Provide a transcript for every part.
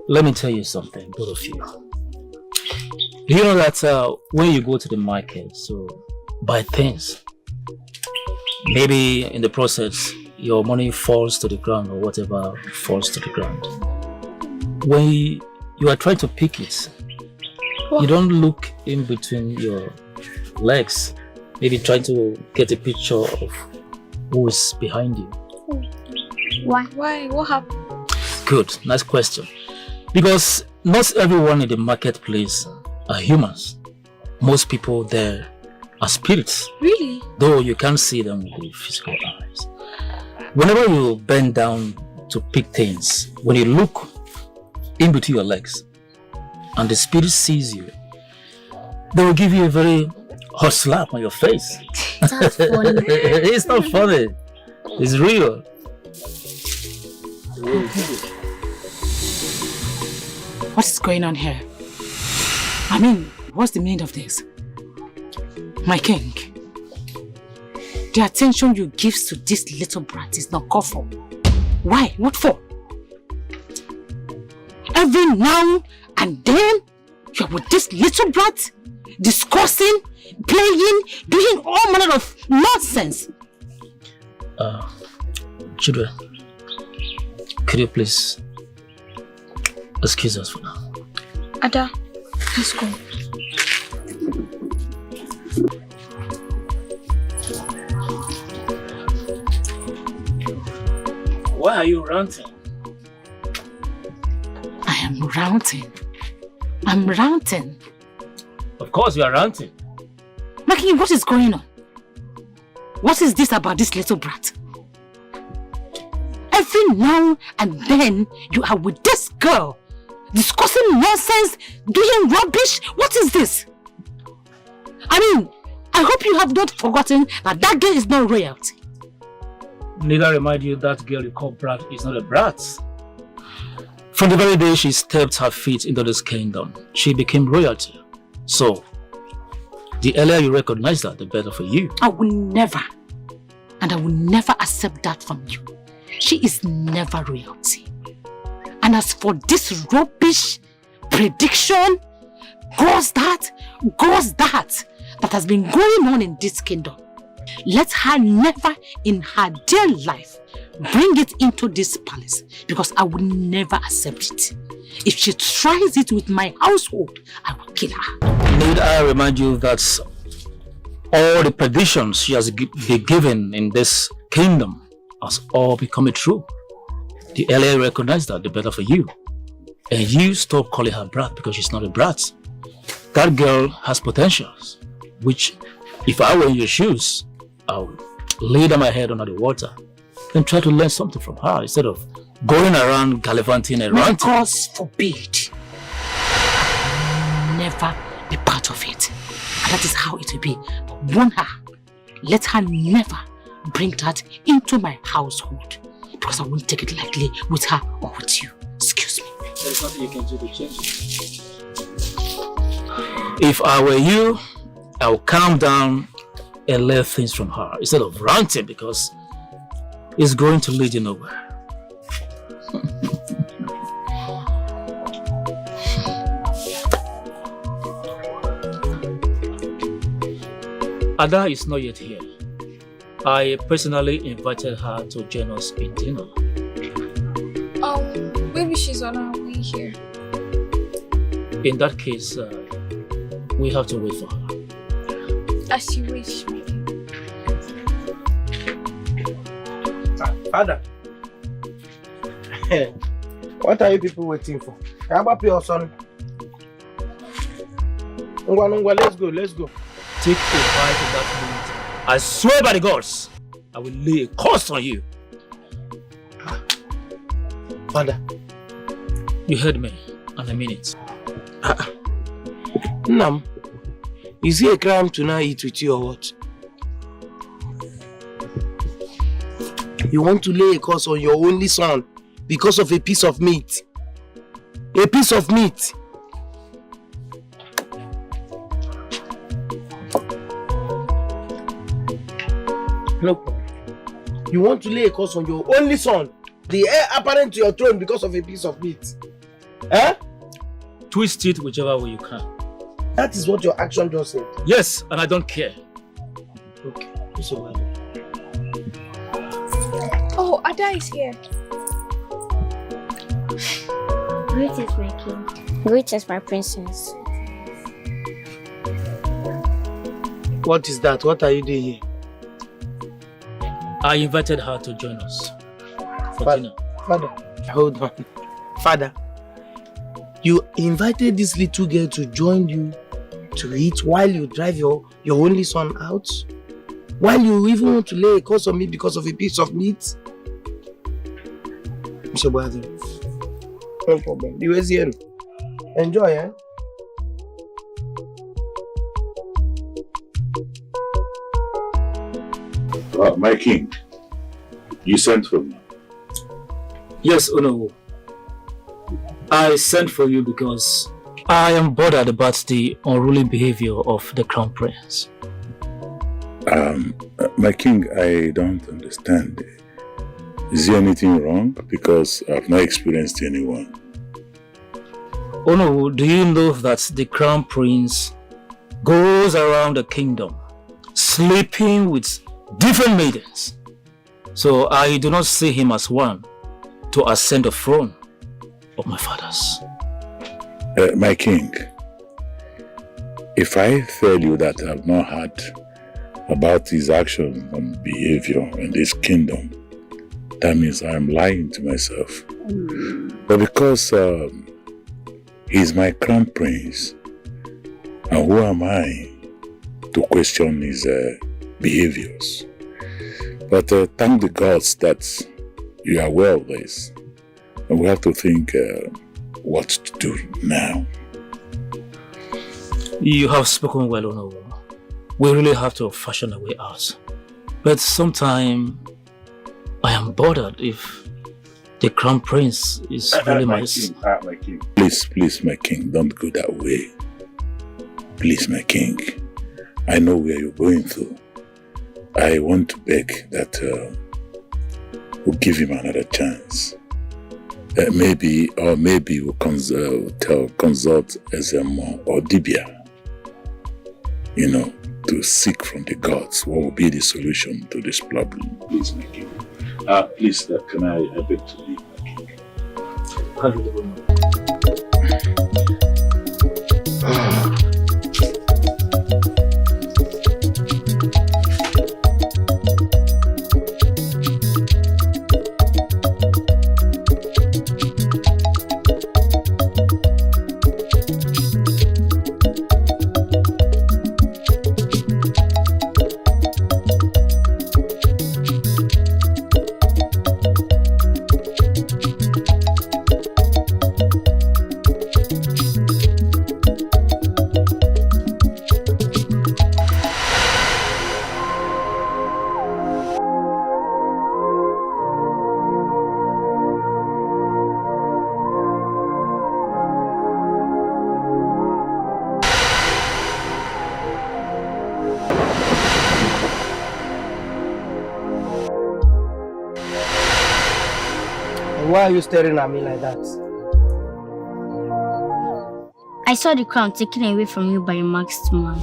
let me tell you something, both of you. Do you know that when you go to the market, so buy things, maybe in the process, your money falls to the ground or whatever falls to the ground. When you are trying to pick it, you don't look in between your legs, maybe trying to get a picture of who is behind you. Why? Why? What happened? Good, nice question. Because not everyone in the marketplace are humans. Most people there are spirits. Really? Though you can't see them with your physical eyes. Whenever you bend down to pick things, when you look in between your legs and the spirit sees you, they will give you a very hot slap on your face. That's funny. It's not funny. It's real. What is going on here? I mean, what's the meaning of this? My king, the attention you give to this little brat is not called for. Why? What for? Every now and then, you're with this little brat, discussing, playing, doing all manner of nonsense. Children, could you please excuse us for now? Ada, let's go. Why are you ranting? I am ranting. I'm ranting. Of course you are ranting. My king, what is going on? What is this about this little brat? Every now and then you are with this girl, discussing nonsense, doing rubbish. What is this? I mean, I hope you have not forgotten that that girl is not royalty. Need I remind you that girl you call brat is not a brat. From the very day she stepped her feet into this kingdom, she became royalty. So, the earlier you recognize that, the better for you. I will never, and I will never accept that from you. She is never royalty. And as for this rubbish prediction, goes that has been going on in this kingdom, let her never in her dear life bring it into this palace, because I will never accept it. If she tries it with my household, I will kill her. Need I remind you that all the predictions she has been given in this kingdom has all become true. The earlier you recognize that, the better for you. And you stop calling her brat, because she's not a brat. That girl has potentials, which if I were in your shoes, I would lay down my head under the water and try to learn something from her instead of going around gallivanting and ranting. God forbid. I will never be part of it. And that is how it will be. But warn her. Let her never bring that into my household, because I won't take it lightly with her or with you. Excuse me. There's nothing you can do to change it. If I were you, I would calm down and learn things from her instead of ranting, because it's going to lead you nowhere. Ada is not yet here. I personally invited her to join us in dinner. Maybe she's on her way here. In that case, we have to wait for her. As you wish. Father, what are you people waiting for? How about your son? Let's go. Take a bite of that meat. I swear by the gods, I will lay a curse on you. Father, you heard me, and I mean it. Nam, is it a crime to not eat with you or what? You want to lay a curse on your only son because of a piece of meat? A piece of meat? Look, you want to lay a curse on your only son, the heir apparent to your throne, because of a piece of meat? Eh? Twist it whichever way you can. That is what your action just said. Yes, and I don't care. Okay. So, Oh, Ada is here. Greetings, my king. Greetings, my princess. what is that? What are you doing here? I invited her to join us for dinner. Father, hold on. Father, you invited this little girl to join you to eat while you drive your only son out? While you even want to lay a curse on me because of a piece of meat? Mr. Boazi, no problem. You was here. Enjoy, eh? My king, you sent for me. Yes, Onowu. I sent for you because I am bothered about the unruly behavior of the crown prince. My king, I don't understand. Is there anything wrong? Because I've not experienced anyone. Onowu, do you know that the crown prince goes around the kingdom sleeping with different maidens? So I do not see him as one to ascend the throne of my fathers. My king, if I tell you that I've not heard about his actions and behavior in this kingdom, that means I'm lying to myself. But because he's my crown prince, and who am I to question his behaviors? But thank the gods that you are aware of this. And we have to think what to do now. You have spoken well, Onowu. We really have to fashion a way out. But sometimes I am bothered if the crown prince is really my king. My king. Please, my king, don't go that way. Please, my king. I know where you're going through. I want to beg that we'll give him another chance. Maybe we'll consult Ezemo or Dibia, to seek from the gods what will be the solution to this problem. Please, my king. Please, can I beg to leave, my king? Why are you staring at me like that? I saw the crown taken away from you by a masked man.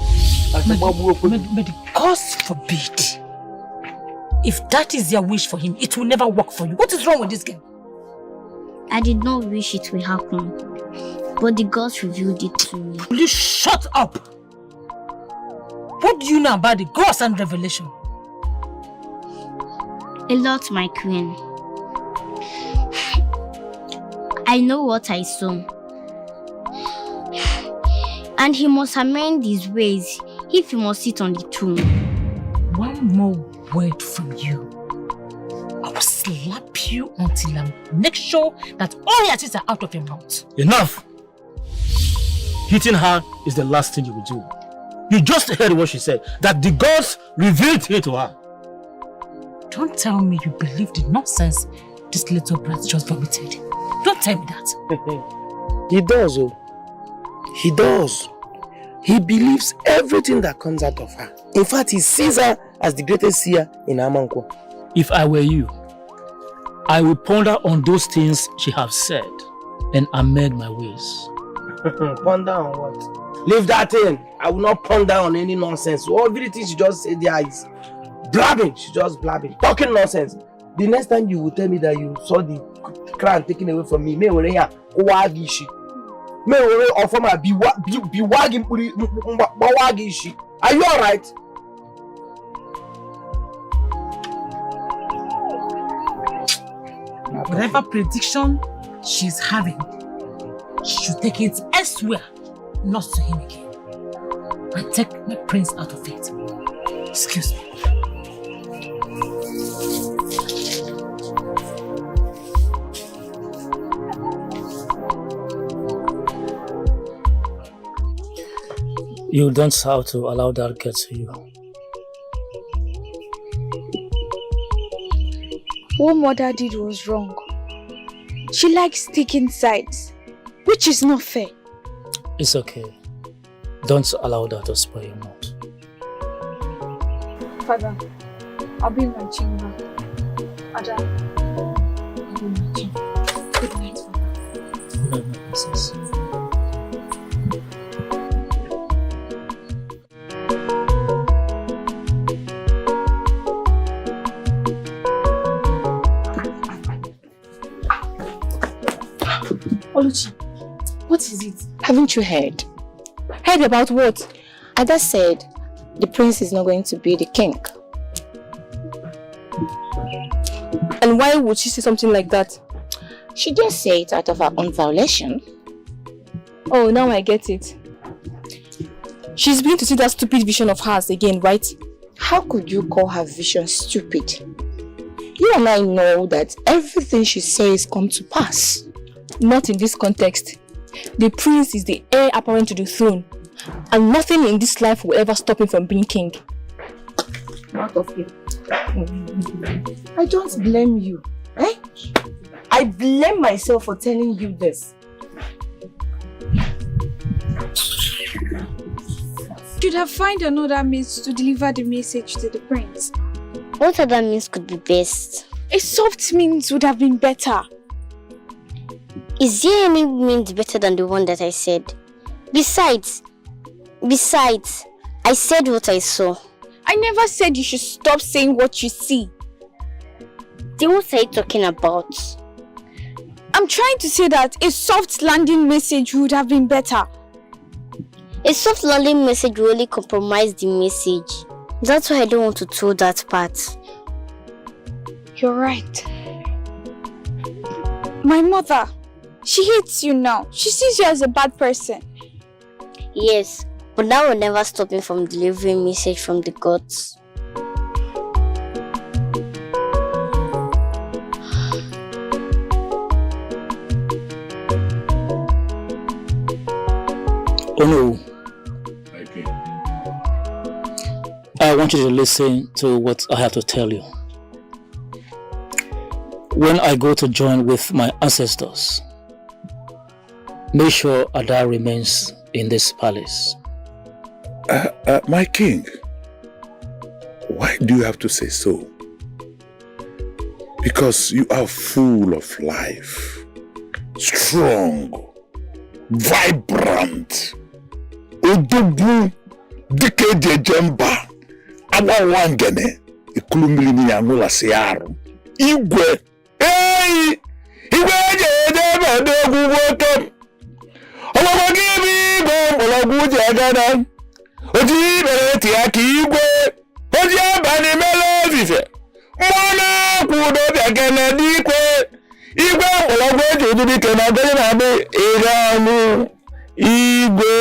May the gods forbid. If that is your wish for him, it will never work for you. What is wrong with this girl? I did not wish it will happen, but the gods revealed it to me. Will you shut up? What do you know about the gods and revelation? A lot, my queen. I know what I saw. And he must amend his ways if he must sit on the throne. One more word from you, I will slap you until I make sure that all your teeth are out of your mouth. Enough! Hitting her is the last thing you will do. You just heard what she said, that the gods revealed it to her. Don't tell me you believe the nonsense this little brat just vomited. Don't tell me that. He does, oh. He does. He believes everything that comes out of her. In fact, he sees her as the greatest seer in Amankwa. If I were you, I would ponder on those things she has said and amend my ways. Ponder on what? Leave that in. I will not ponder on any nonsense. So everything she just said there is blabbing. She's just blabbing. Talking nonsense. The next time you will tell me that you saw the crown taken away from me, me will here wagishi. Me will offer my be wagging wagishi. Are you alright? Whatever prediction she's having, she should take it elsewhere, not to him again. And take my prince out of it. Excuse me. You don't have to allow that get to you. What mother did was wrong. She likes taking sides, which is not fair. It's okay. Don't allow that to spoil your mood. Father, I'll be in my chamber. Ada, I'll be in my chamber. Good night, Father. Good night, my princess. Oluchi, what is it? Haven't you heard? Heard about what? Ada said the prince is not going to be the king. And why would she say something like that? She just said it out of her own violation. Oh, now I get it. She's beginning to see that stupid vision of hers again, right? How could you call her vision stupid? You and I know that everything she says come to pass. Not in this context. The prince is the heir apparent to the throne, and nothing in this life will ever stop him from being king. Out of here. I don't blame you. Eh? I blame myself for telling you this. Should have found another means to deliver the message to the prince. What other means could be best? A soft means would have been better. Is there any means better than the one that I said? Besides, I said what I saw. I never said you should stop saying what you see. Then what are you talking about? I'm trying to say that a soft landing message would have been better. A soft landing message will only compromise the message. That's why I don't want to throw that part. You're right. My mother, she hates you now. She sees you as a bad person. Yes, but that will never stop me from delivering message from the gods. Oh no. I want you to listen to what I have to tell you. When I go to join with my ancestors, make sure Ada remains in this palace. My king, why do you have to say so? Because you are full of life, strong, vibrant, odubu, dike jamba, awawangene, ikulumili ni anula siaru, igwe, hey, igwe jede badogu wotom, awawagimi gombola gujagana, oji bereti akigwe, oji abani melo vive, mwana kudo biagene dikwe, igwe gombola judu dike na gani na be, iramu, igwe.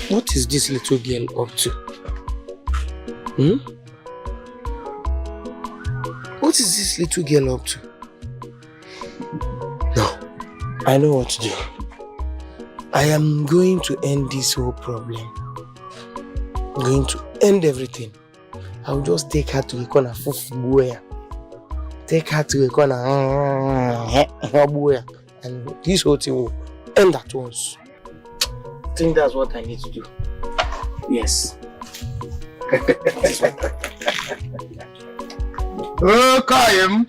What is this little girl up to? What is this little girl up to? No, I know what to do. I am going to end this whole problem. I'm going to end everything. I'll just take her to a corner, take her to a corner, and this whole thing will end at once. think that's what I need to do. Yes. Oh, Kayem.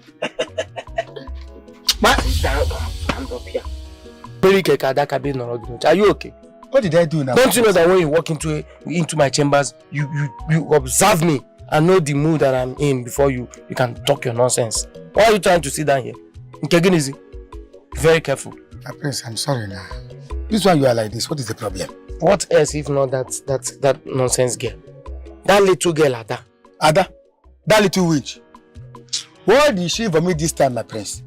Stand up here. Are you okay? What did I do now? Don't you know that when you walk into my chambers, you observe me and know the mood that I'm in before you can talk your nonsense? Why are you trying to sit down here? Nkeginizi, be very careful. Prince, I'm sorry now. This one you are like this. What is the problem? What else if not that nonsense girl? That little girl, Ada. Ada? That little witch? What did she vomit this time, my prince?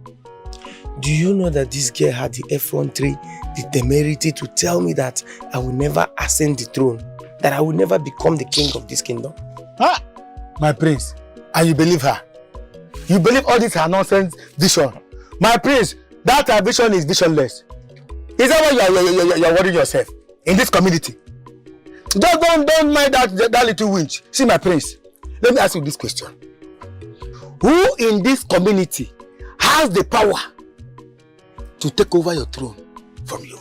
Do you know that this girl had the effrontery, the temerity to tell me that I will never ascend the throne, that I will never become the king of this kingdom? Ah, my prince, and you believe her? You believe all this her nonsense vision? My prince, that her vision is visionless. Is that why you're worrying yourself in this community? Don't mind that little witch. See, my prince, let me ask you this question. Who in this community has the power to take over your throne from you?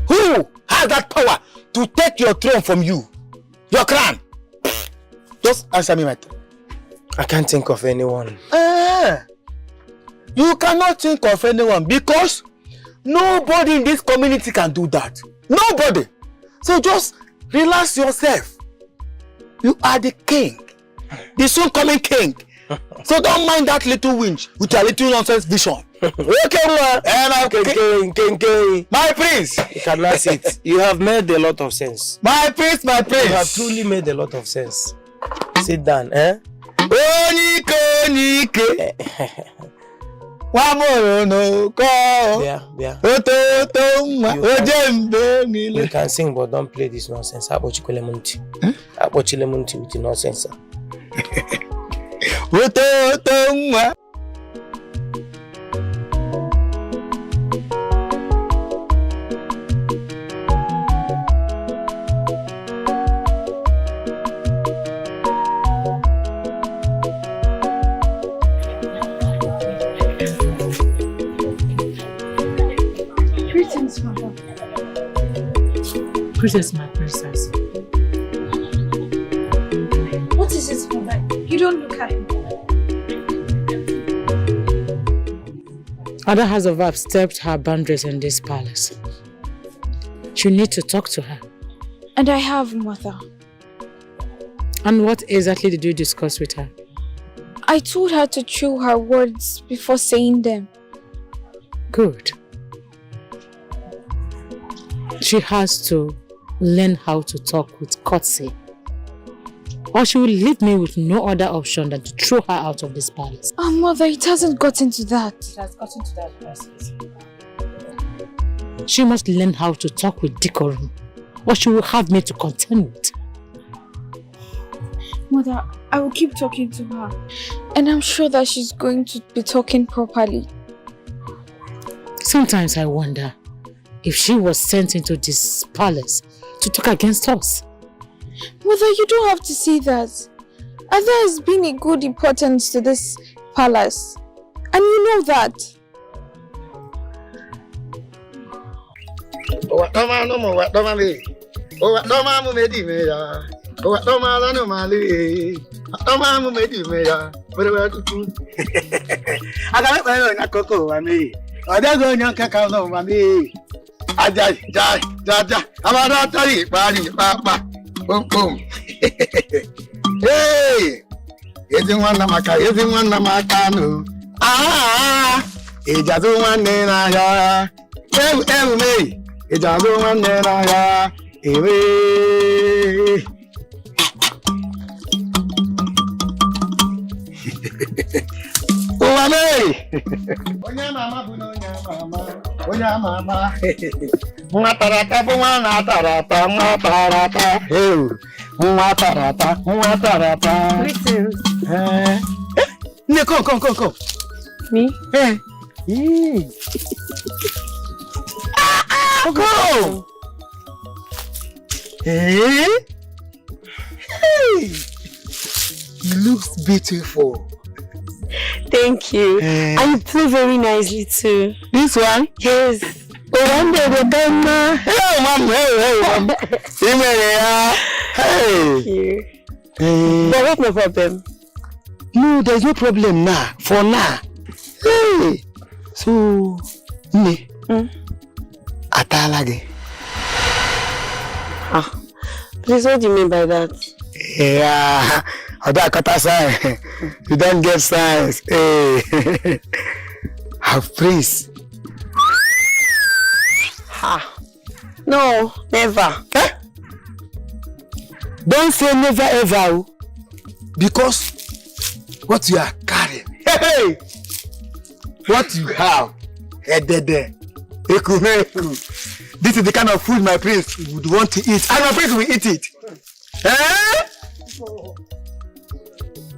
Who has that power to take your throne from you? Your crown? Just answer me, my friend. I can't think of anyone. You cannot think of anyone because nobody in this community can do that. Nobody. So just relax yourself. You are the king. The soon coming king. So don't mind that little winch with your little nonsense vision. Okay, my prince. You cannot sit. You have made a lot of sense. My prince, my prince. You have truly made a lot of sense. Sit down, eh? Onike. You can sing, but don't play this nonsense. Abochilemunti with the nonsense. Greetings, Mother. Princess, my princess. What is it, Mother? You don't look at him. Ada has overstepped her boundaries in this palace. You need to talk to her. And I have, Mother. And what exactly did you discuss with her? I told her to chew her words before saying them. Good. She has to learn how to talk with courtesy, or she will leave me with no other option than to throw her out of this palace. Oh, Mother, it hasn't gotten to that. It has gotten to that process. She must learn how to talk with decorum, or she will have me to contend with. Mother, I will keep talking to her, and I'm sure that she's going to be talking properly. Sometimes I wonder if she was sent into this palace to talk against us. Mother, you don't have to say that. Ada has been a good importance to this palace, and you know that. Hey! Everyone no. Ah! It doesn't want to me. It doesn't want to Onya mama buno onya mama. Mwatarata mwatarata mwatarata. Hey. Mwatarata. Greetings. Ne, come. Me? Hey. Go. Hey. He looks beautiful. Thank you. And you play very nicely too. This one? Yes. one day they come. Hey, mom. Hey. But what's my problem? No, there's no problem now. For now. Hey. So, me. Atalage. Please, what do you mean by that? Yeah. You don't get science. Hey. Have praise. No, never. Don't say never ever. Because what you are carrying. Hey! What you have. This is the kind of food my prince would want to eat. And my prince will eat it. Eh?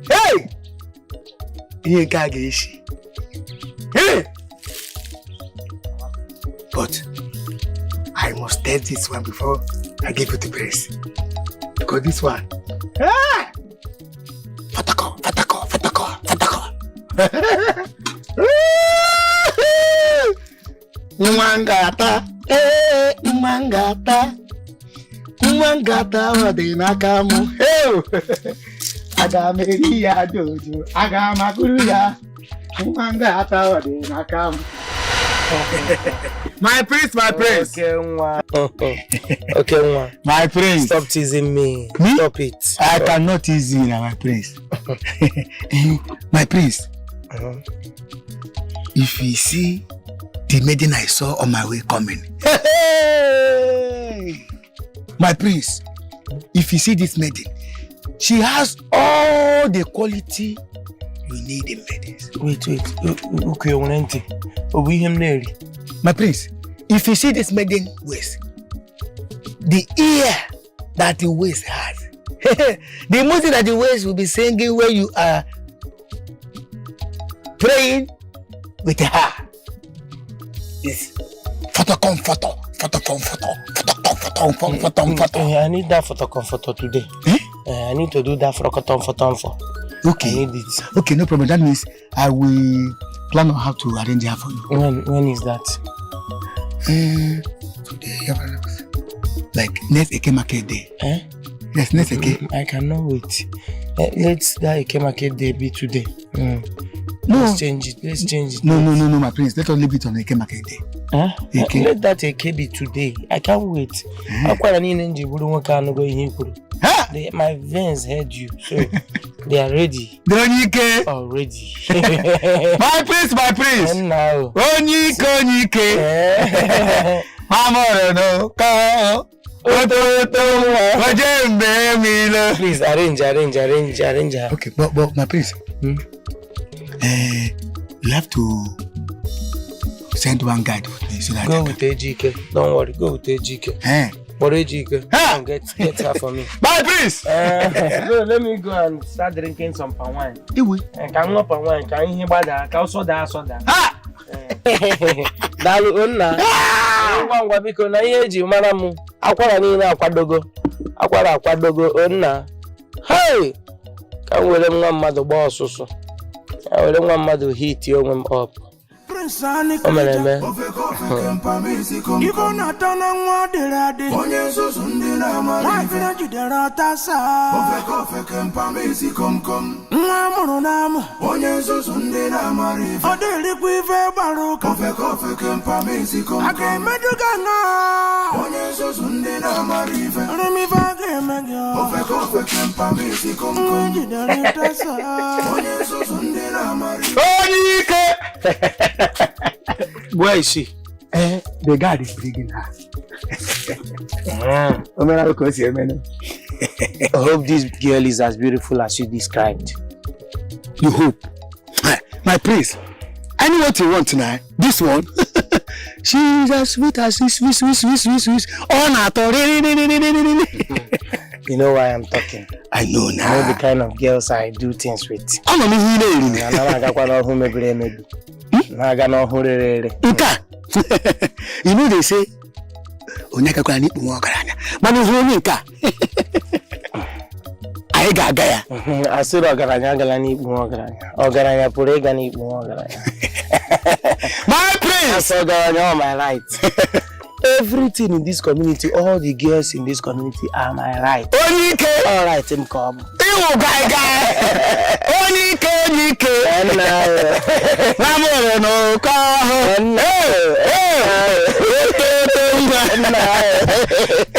Hey! Hey! But I must test this one before I give you the praise. Because this one. Ah! Fatako. Mwangata wadinakamu. Agameria dojo. Agamakuruya. Mwangata wadinakamu. My prince. Okay, Nwa. My prince. Stop teasing me. Stop it. I cannot tease you now, my prince. My prince. If you see the maiden I saw on my way coming. Hey! My prince, if you see this maiden, she has all the quality you need in maidens. Wait. Okay, my prince, if you see this maiden waist, the ear that the waist has, the music that the waist will be singing when you are praying with her. Yes. Photo. I need that photo comforter today. I need to do that for photo. Okay. I need it. Okay, no problem. That means I will plan on how to arrange her for you. When is that? Today, like next Eke Market Day. Yes, next Eke. I cannot wait. Let's that Eke Market Day be today. No. Let's change it. No, my prince. Let us leave it on Eke Market Day. Let that Eke be today. I can't wait. My veins heard you, so they are ready. Already. My prince. And now. Onyike. Please arrange. Okay, but my prince. You have to send one guide with me so that go with Ejike. Don't worry, go with Ejike. But Ejike, get her for me. My prince! No, let me go and start drinking some palm wine. Iwi. Can you palm wine? Can you buy that? Can soda? Dalu onna. Ngwa biko na ihe eji mara mu. Akwara niile akwadogo onna. Hey! Kan wele nwa mmadụ gba ọsụsụ. Wele nwa mmadụ hit onwe m up. Omeleme. Ibo na tana nwa derade. Onye nsusu ndị na-amara. Nwafina jidere ọtasa. Ofeke mpamisi kom. Nwa mụrụ n'ama. Onye nsusu ndị na-amara ife. Ọ dịrịkwa ife gbara ụka. Ofeke mpamisi kom. A ga-emeduga nga. Onye nsusu ndị na-amara ife. Nrimife a ga-eme gị. Ofeke mpamisi kom. Nwa jidere ọtasa. Onye nsusu ndị na-amara ife. Onyike! Where is she? The guard is bringing her. I hope this girl is as beautiful as you described. You hope? My prince, I know what you want tonight. This one, she's as sweet as sweet. Oh, not You know why I'm talking. I know now. I know the kind of girls I do things with. I'm not even you know they say, I anyị ga-aga ya. Asịrị ọgaranya agala n'ikpu ọgaranya. Ọgaranya pụrụ ịga n'ikpu ọgaranya. My prince! As ọgaranya on my right. Everything in this community, all the girls in this community are my right. Onike! All right, him come. Iwu guy. Onike. Namoro no ko.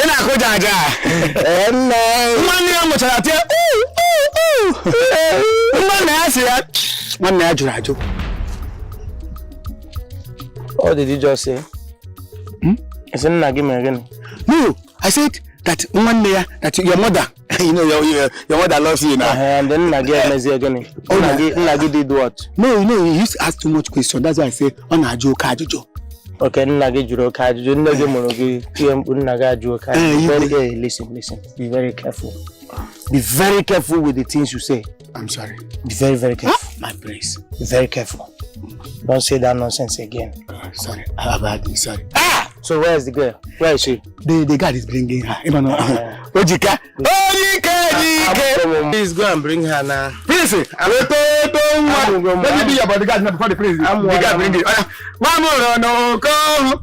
Ina ko jaja. Mani amuchara tie. Mani asia. Mani ajurajo. What did you just say? I said, no, I said that one day that your mother, you know, your mother loves you now. And then I get messy again. Nagi did what? No, you used to ask too much questions. That's why I say, on a joke, okay, Nagi Juro Kajo, Nagi listen. Be very careful. Be very careful with the things you say. I'm sorry. Be very, very careful. My praise. Be very careful. Don't say that nonsense again. Sorry. I'm sorry. So where is the girl? Where is she? The guy is bringing her. You don't know. Ojika. Please go and bring her now. Please. Let me be your bodyguard now before the prince. The guy bring it. One more. No, come.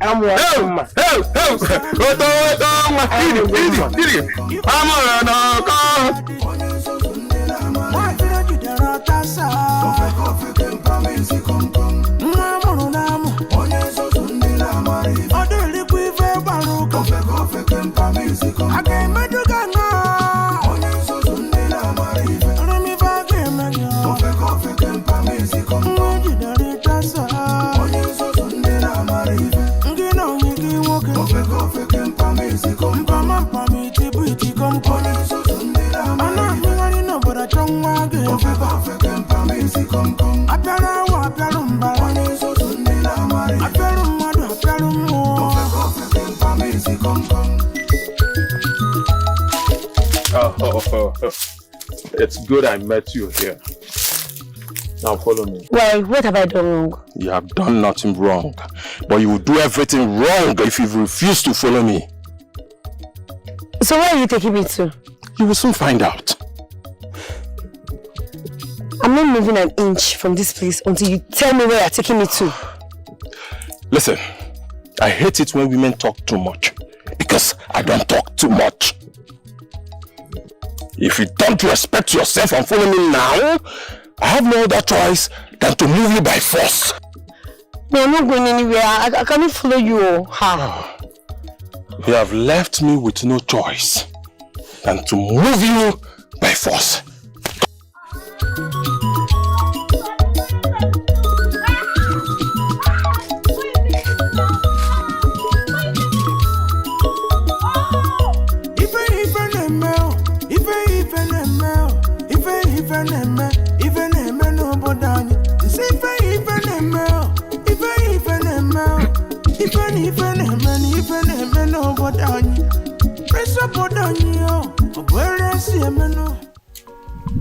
It's good I met you here. Now follow me. Well, what have I done wrong? You have done nothing wrong, but you will do everything wrong if you refuse to follow me. So where are you taking me to? You will soon find out. I'm not moving an inch from this place until you tell me where you're taking me to. Listen, I hate it when women talk too much, because I don't talk too much. If you don't respect yourself and follow me now, I have no other choice than to move you by force. No, I'm not going anywhere. I cannot follow you. How? You have left me with no choice than to move you by force.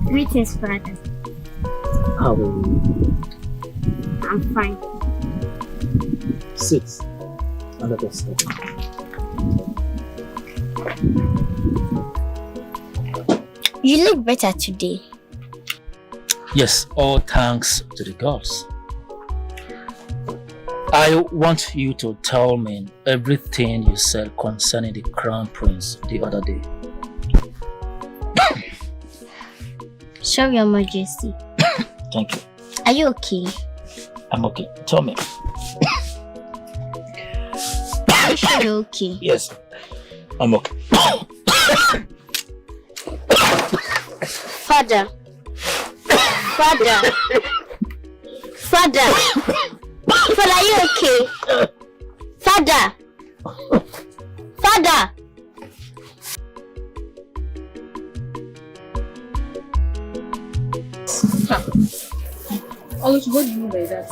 Greetings, Father. How are you? I'm fine. Sit and let us talk. You look better today. Yes, all thanks to the gods. I want you to tell me everything you said concerning the crown prince the other day. Sure, Your Majesty. Thank you. Are you okay? I'm okay. Tell me. Are you sure you're okay? Yes, I'm okay. Father. Father. Father. Father, are you okay? Father. Father. Oluchi, what do you mean by that?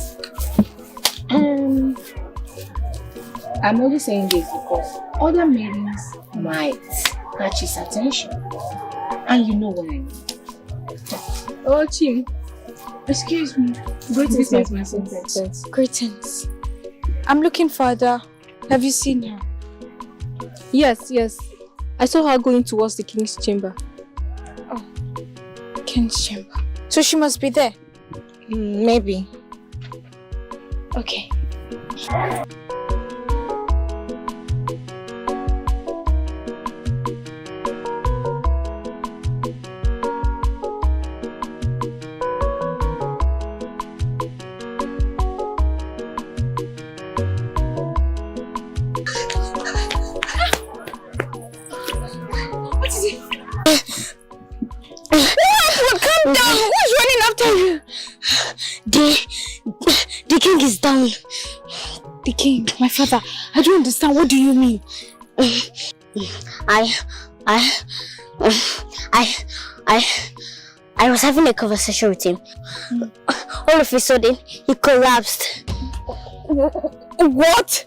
I'm only saying this because other maidens might catch his attention. And you know what I mean. Oh, Chim. Excuse me. Greetings, my princess. Greetings. I'm looking for Ada. Have you seen her? Yes. I saw her going towards the king's chamber. Oh. King's chamber. So she must be there. Maybe. Okay. What is it? Calm down. Who's running after you? The king is down. The king, my father. I don't understand. What do you mean? I was having a conversation with him. All of a sudden, he collapsed. What?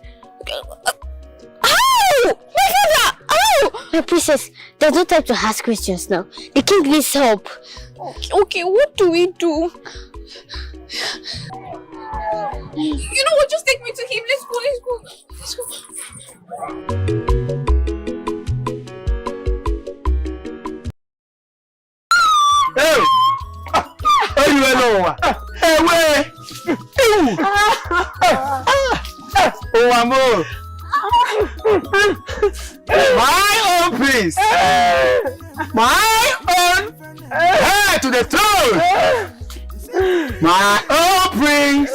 How? My father! How? My princess, there's no time to ask questions now. The king needs help. Okay, what do we do? You know what? Just take me to him. Let's go. Let's go. Hey! Hey, you alone. Hey, wait! Oh, amor! My own prince! My own heir to the throne! My own prince!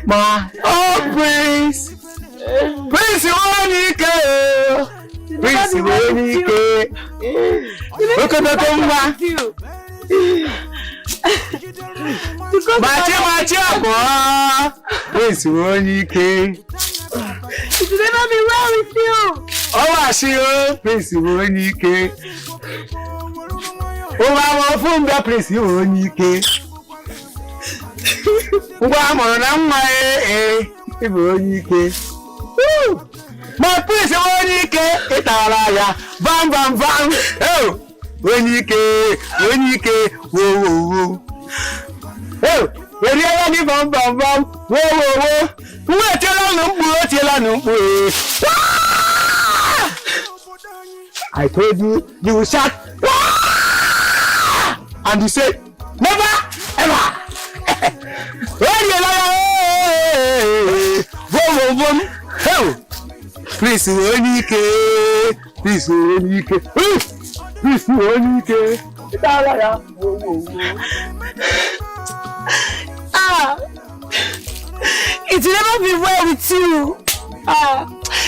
My own prince! Prince Iwanike! Prince Iwanike! Look at the Tumba! Machi, boy! Prince Iwanike! It will never be well with you! Oh, I see you, Prince Iwanike! Oh, I'm from the Prince Iwanike! My Prince Iwanike! Itaraya! Bam, bam, bam! Oh! Iwanike! Whoa! Oh! Where are you? Bam, bam, bam! Whoa! I told you, you will shout, and you said, never, ever. Please, Iwanike. It will never be well with you.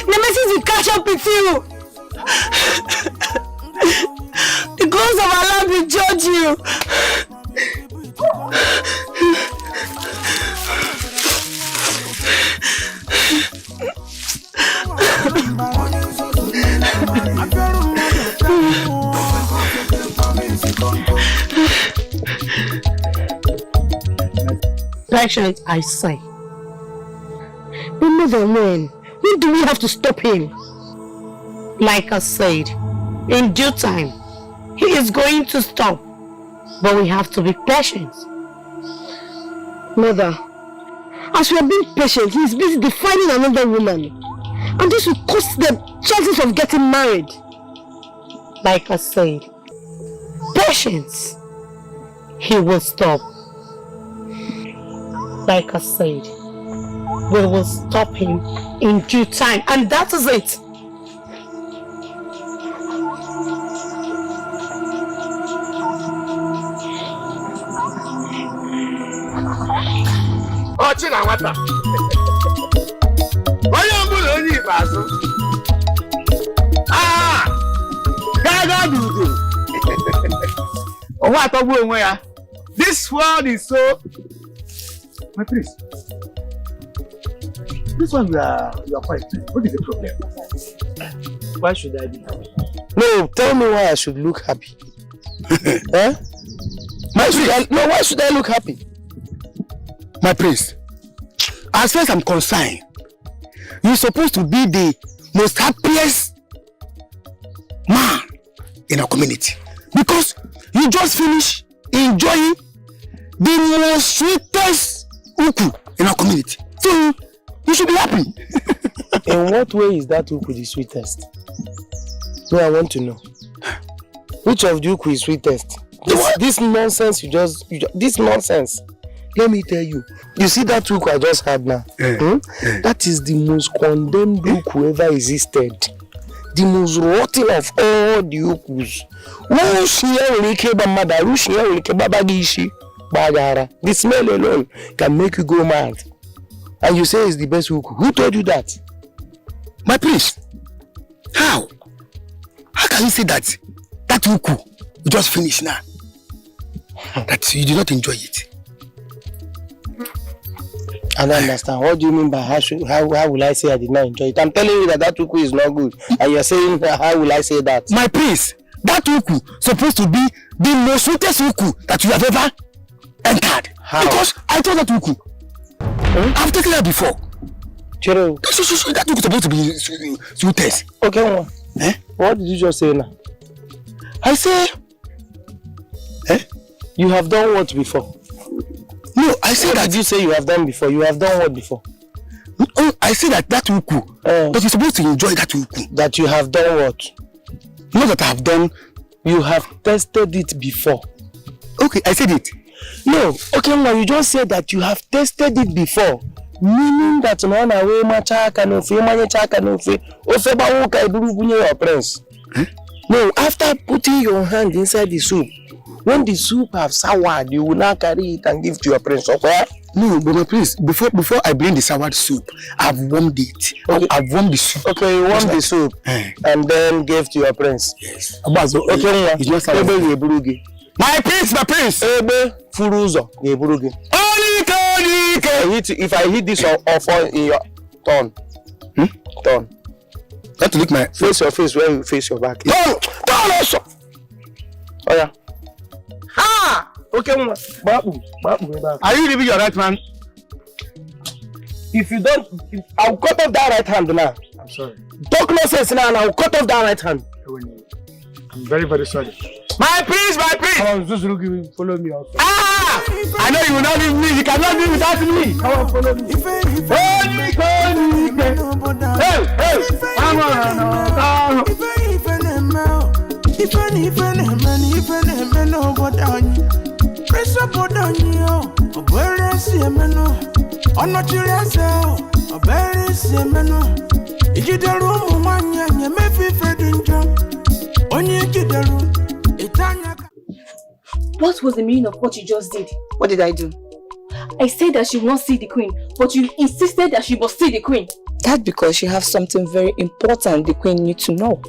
Nemesis will catch up with you. The gods of Allah will judge you. Patience, I say. But mother, when do we have to stop him? Like I said, in due time, he is going to stop. But we have to be patient. Mother, as we are being patient, he is busy defining another woman. And this will cost them chances of getting married. Like I said, patience, he will stop. Like I said, we will stop him in due time, and that is it. Oh, Chinawata! Why are you only Basu? Oh, what a woman! This world is so. My priest, this one you are quite. What is the problem? Why should I be happy? No, tell me why I should look happy. Eh? Why should I look happy? My priest, as far as I'm concerned, you're supposed to be the most happiest man in our community because you just finished enjoying the most sweetest uku in our community. So you should be happy. In what way is that uku the sweetest? No, I want to know. Which of the uku is sweetest? This nonsense this nonsense. Let me tell you. You see that book I just had now? That is the most condemned book who ever existed. The most rotten of all the ukus. The smell alone can make you go mad. And you say it's the best uku. Who told you that? My prince. How? How can you say that? That uku you just finished now. That you did not enjoy it. I don't understand. What do you mean by how will I say I did not enjoy it? I'm telling you that uku is not good. And you're saying how will I say that? My prince, that uku supposed to be the most sweetest uku that you have ever entered. How? Because I told that uku. I've taken that before. Chero. So that uku supposed to be sweetest. Okay, what did you just say now? I say, you have done what before? No, I said that. Did you say you have done before? You have done what before? Oh, I said that uku. But you're supposed to enjoy that uku. That you have done what? Not that I have done. You have tested it before. Okay, I said it. No, okay, now you just said that you have tested it before. Meaning that no na we macha kanofe manye cha kanofe ofeba wo ka iduru bunye your prince. No, after putting your hand inside the soup, when the soup have soured, you will now carry it and give to your prince. Okay? No, but my prince, before I bring the soured soup, I've warmed it. Okay. I've warmed the soup. Okay, you warmed the soup and then gave to your prince. Yes. Okay, it's not sour. My prince, Ebe furuzo geburugi. If I hit this off in your turn. Turn. Not to lick my face your face where you face your back. Turn also. Oh yeah. Ah! Okay, Babu. Are you leaving your right hand? If you don't, I'll cut off that right hand now. I'm sorry. Talk nonsense now and I'll cut off that right hand. I'm very, very sorry. My prince! Come on, just follow me also. Ah! I know you will not leave me. You cannot live without me. Come on, follow me. Hey! Come What was the meaning of what you just did? What did I do? I said that she will not see the queen, but you insisted that she must see the queen. That's because you have something very important the queen needs to know.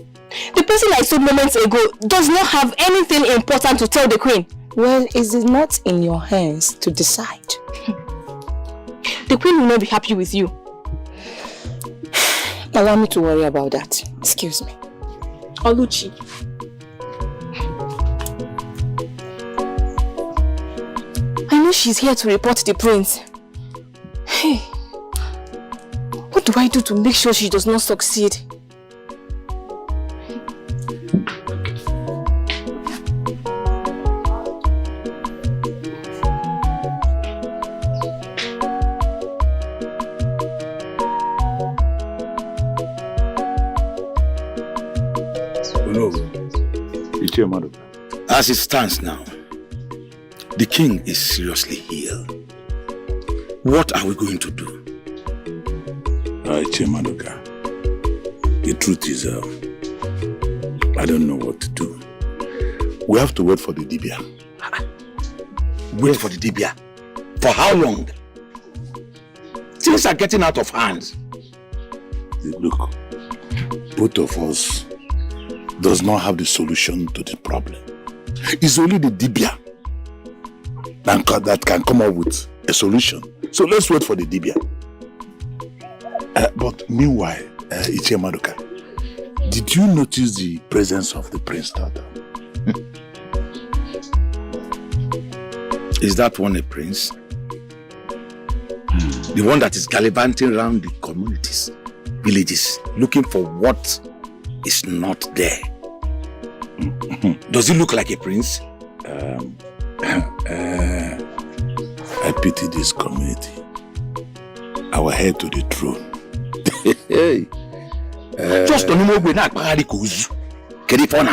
The person I saw moments ago does not have anything important to tell the queen. Well, is it not in your hands to decide? The queen will not be happy with you. Allow me to worry about that. Excuse me. Oluchi. I know she's here to report the prince. Hey, what do I do to make sure she does not succeed? As it stands now, the king is seriously ill. What are we going to do? Chimadoka, the truth is, I don't know what to do. We have to wait for the Dibia. Wait for the Dibia? For how long? Things are getting out of hand. Look, both of us does not have the solution to the problem. It's only the Dibia that can come up with a solution. So let's wait for the Dibia. But meanwhile, Ichie Madoka, did you notice the presence of the prince daughter? Is that one a prince? The one that is gallivanting around the communities, villages, looking for what is not there. Does he look like a prince? I pity this community. Our heir to the throne. Just on the way, not Paradicuzu. Get it on.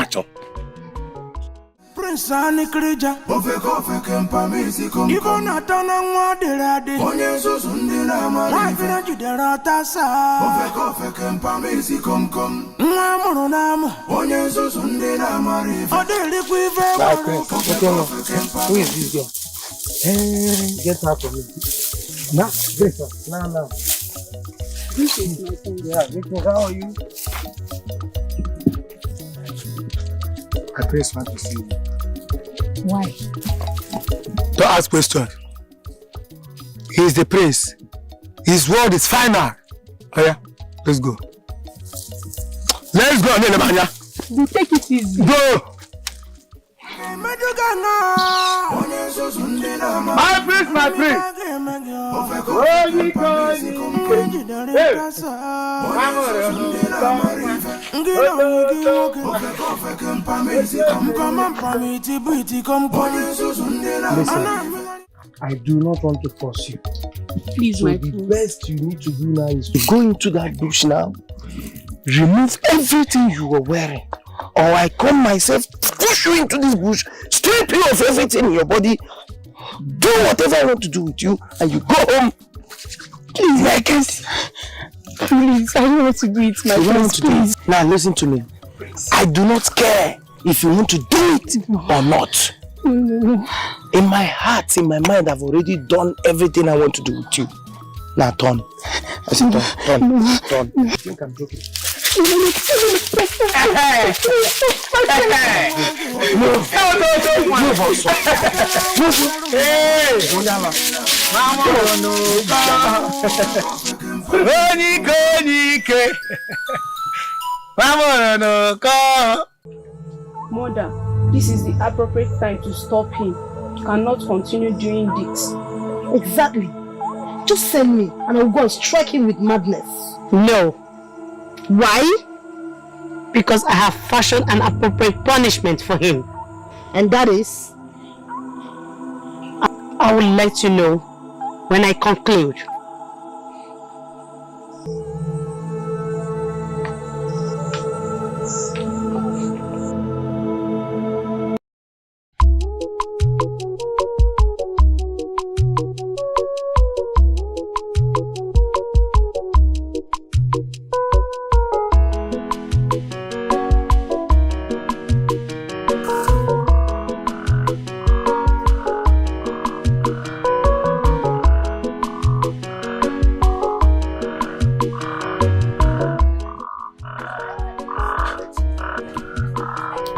Sani Krija, Ofeko Kempamisi Kom, Ibonatana Wadirade, Onyeso Sundina Marifina Juderatasa, Ofeko Kempamisi Kom, Namonam, Onyeso Sundina Marifina, Odeli Quiver, who is this girl? Get her for me. Nah, Greta, nah. This is my friend. Yeah, Greta, how are you? I just want to see you. Why? Don't ask questions. He is the prince. His word is final. Oh yeah, let's go. Let's go, Nelemanya. You take it easy. Go! My prince, my prince. Listen, I do not want to force you. Please, so my the prince. best you need to do now is to go into that bush now, remove everything you were wearing, or I come myself, push you into this bush, strip you of everything in your body, do whatever I want to do with you, and you go home. Please, like it. Please, I don't want to do it, my prince, please. Now listen to me. I do not care if you want to do it or not. In my heart, in my mind, I've already done everything I want to do with you. Now turn. I said turn. I think I'm joking. Move also. Mother, this is the appropriate time to stop him. You cannot continue doing this. Exactly. Just send me and I'll go and strike him with madness. No. Why? Because I have fashioned an appropriate punishment for him. And that is? I will let you know when I conclude.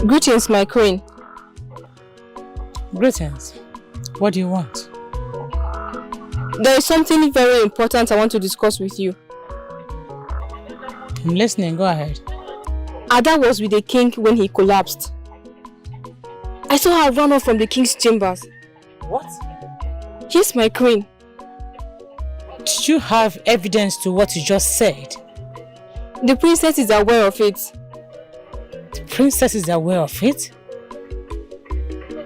Greetings, my queen. Greetings. What do you want? There is something very important I want to discuss with you. I'm listening, go ahead. Ada was with the king when he collapsed. I saw her run off from the king's chambers. What? Yes, my queen. Did you have evidence to what you just said? The princess is aware of it. The princess is aware of it?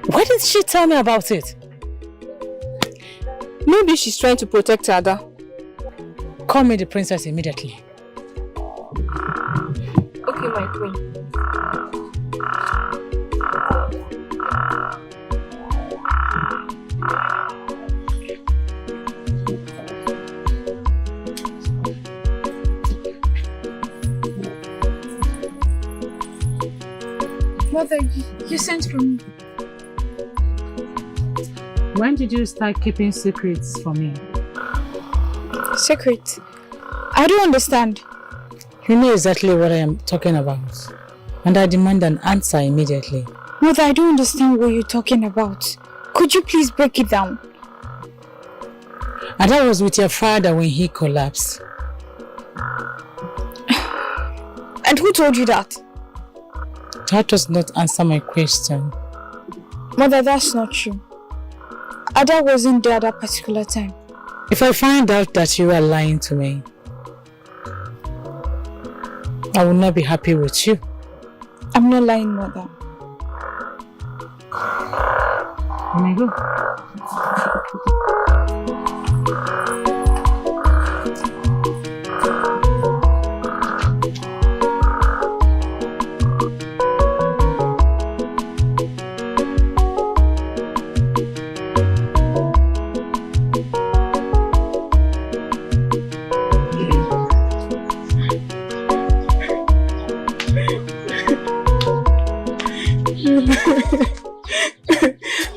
Why didn't she tell me about it? Maybe she's trying to protect Ada. Call me the princess immediately. Okay, my queen. Mother, you sent for me. When did you start keeping secrets from me? Secret? I don't understand. You know exactly what I am talking about. And I demand an answer immediately. Mother, I don't understand what you're talking about. Could you please break it down? And I was with your father when he collapsed. And who told you that? That does not answer my question. Mother, that's not true. Ada wasn't there at that particular time. If I find out that you are lying to me, I will not be happy with you. I'm not lying, Mother. Can I go?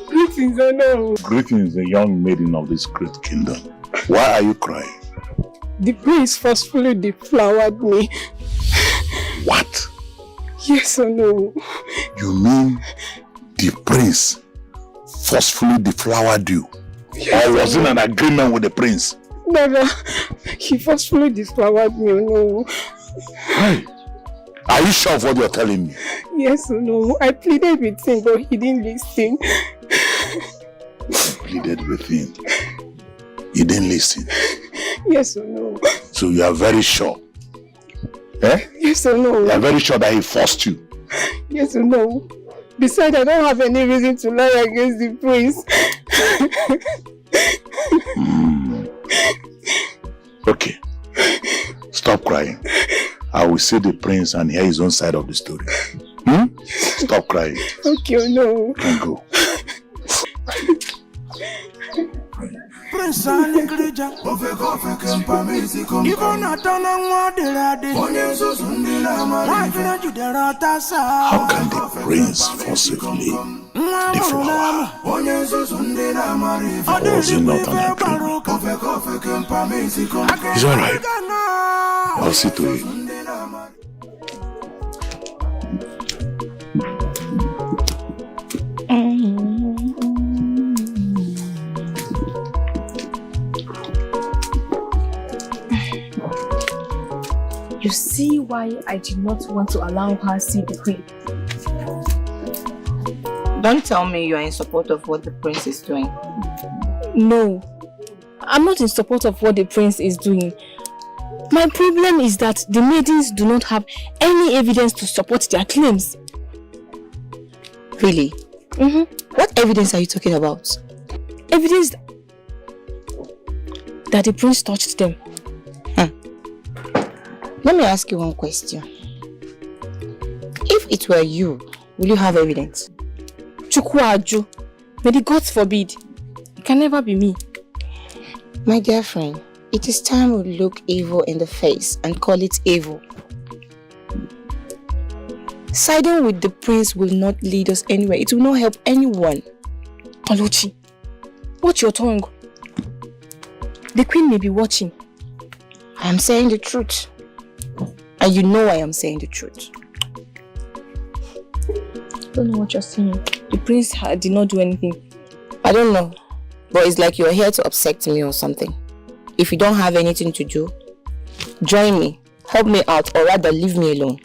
Greetings, oh no. Greetings, the young maiden of this great kingdom. Why are you crying? The prince forcefully deflowered me. What? Yes or no? You mean the prince forcefully deflowered you? Yes, or was it an agreement with the prince? Never. He forcefully deflowered me, oh no. Hey, are you sure of what you're telling me? Yes or no? I pleaded with him, but he didn't listen. You pleaded with him. He didn't listen. Yes or no? So you are very sure? Eh? Yes or no? You are very sure that he forced you? Yes or no? Besides, I don't have any reason to lie against the prince. Okay. Stop crying. I will see the prince and hear his own side of the story. Stop crying. Okay or no? You can go. Prince Anigrija, Ibo Natana Wadirade, How can the prince forcibly deflower? Or was it not an agreement? It's alright. I'll see to it. You see why I did not want to allow her see the queen. Don't tell me you are in support of what the prince is doing. No, I'm not in support of what the prince is doing. My problem is that the maidens do not have any evidence to support their claims. Really? What evidence are you talking about? Evidence that the prince touched them. Let me ask you one question. If it were you, will you have evidence? Chukwuaju, may the gods forbid. It can never be me. My dear friend, it is time we look evil in the face and call it evil. Siding with the prince will not lead us anywhere. It will not help anyone. Oluchi, watch your tongue. The queen may be watching. I am saying the truth. And you know I am saying the truth. I don't know what you're saying. The prince did not do anything. I don't know. But it's like you're here to upset me or something. If you don't have anything to do, join me, help me out, or rather leave me alone.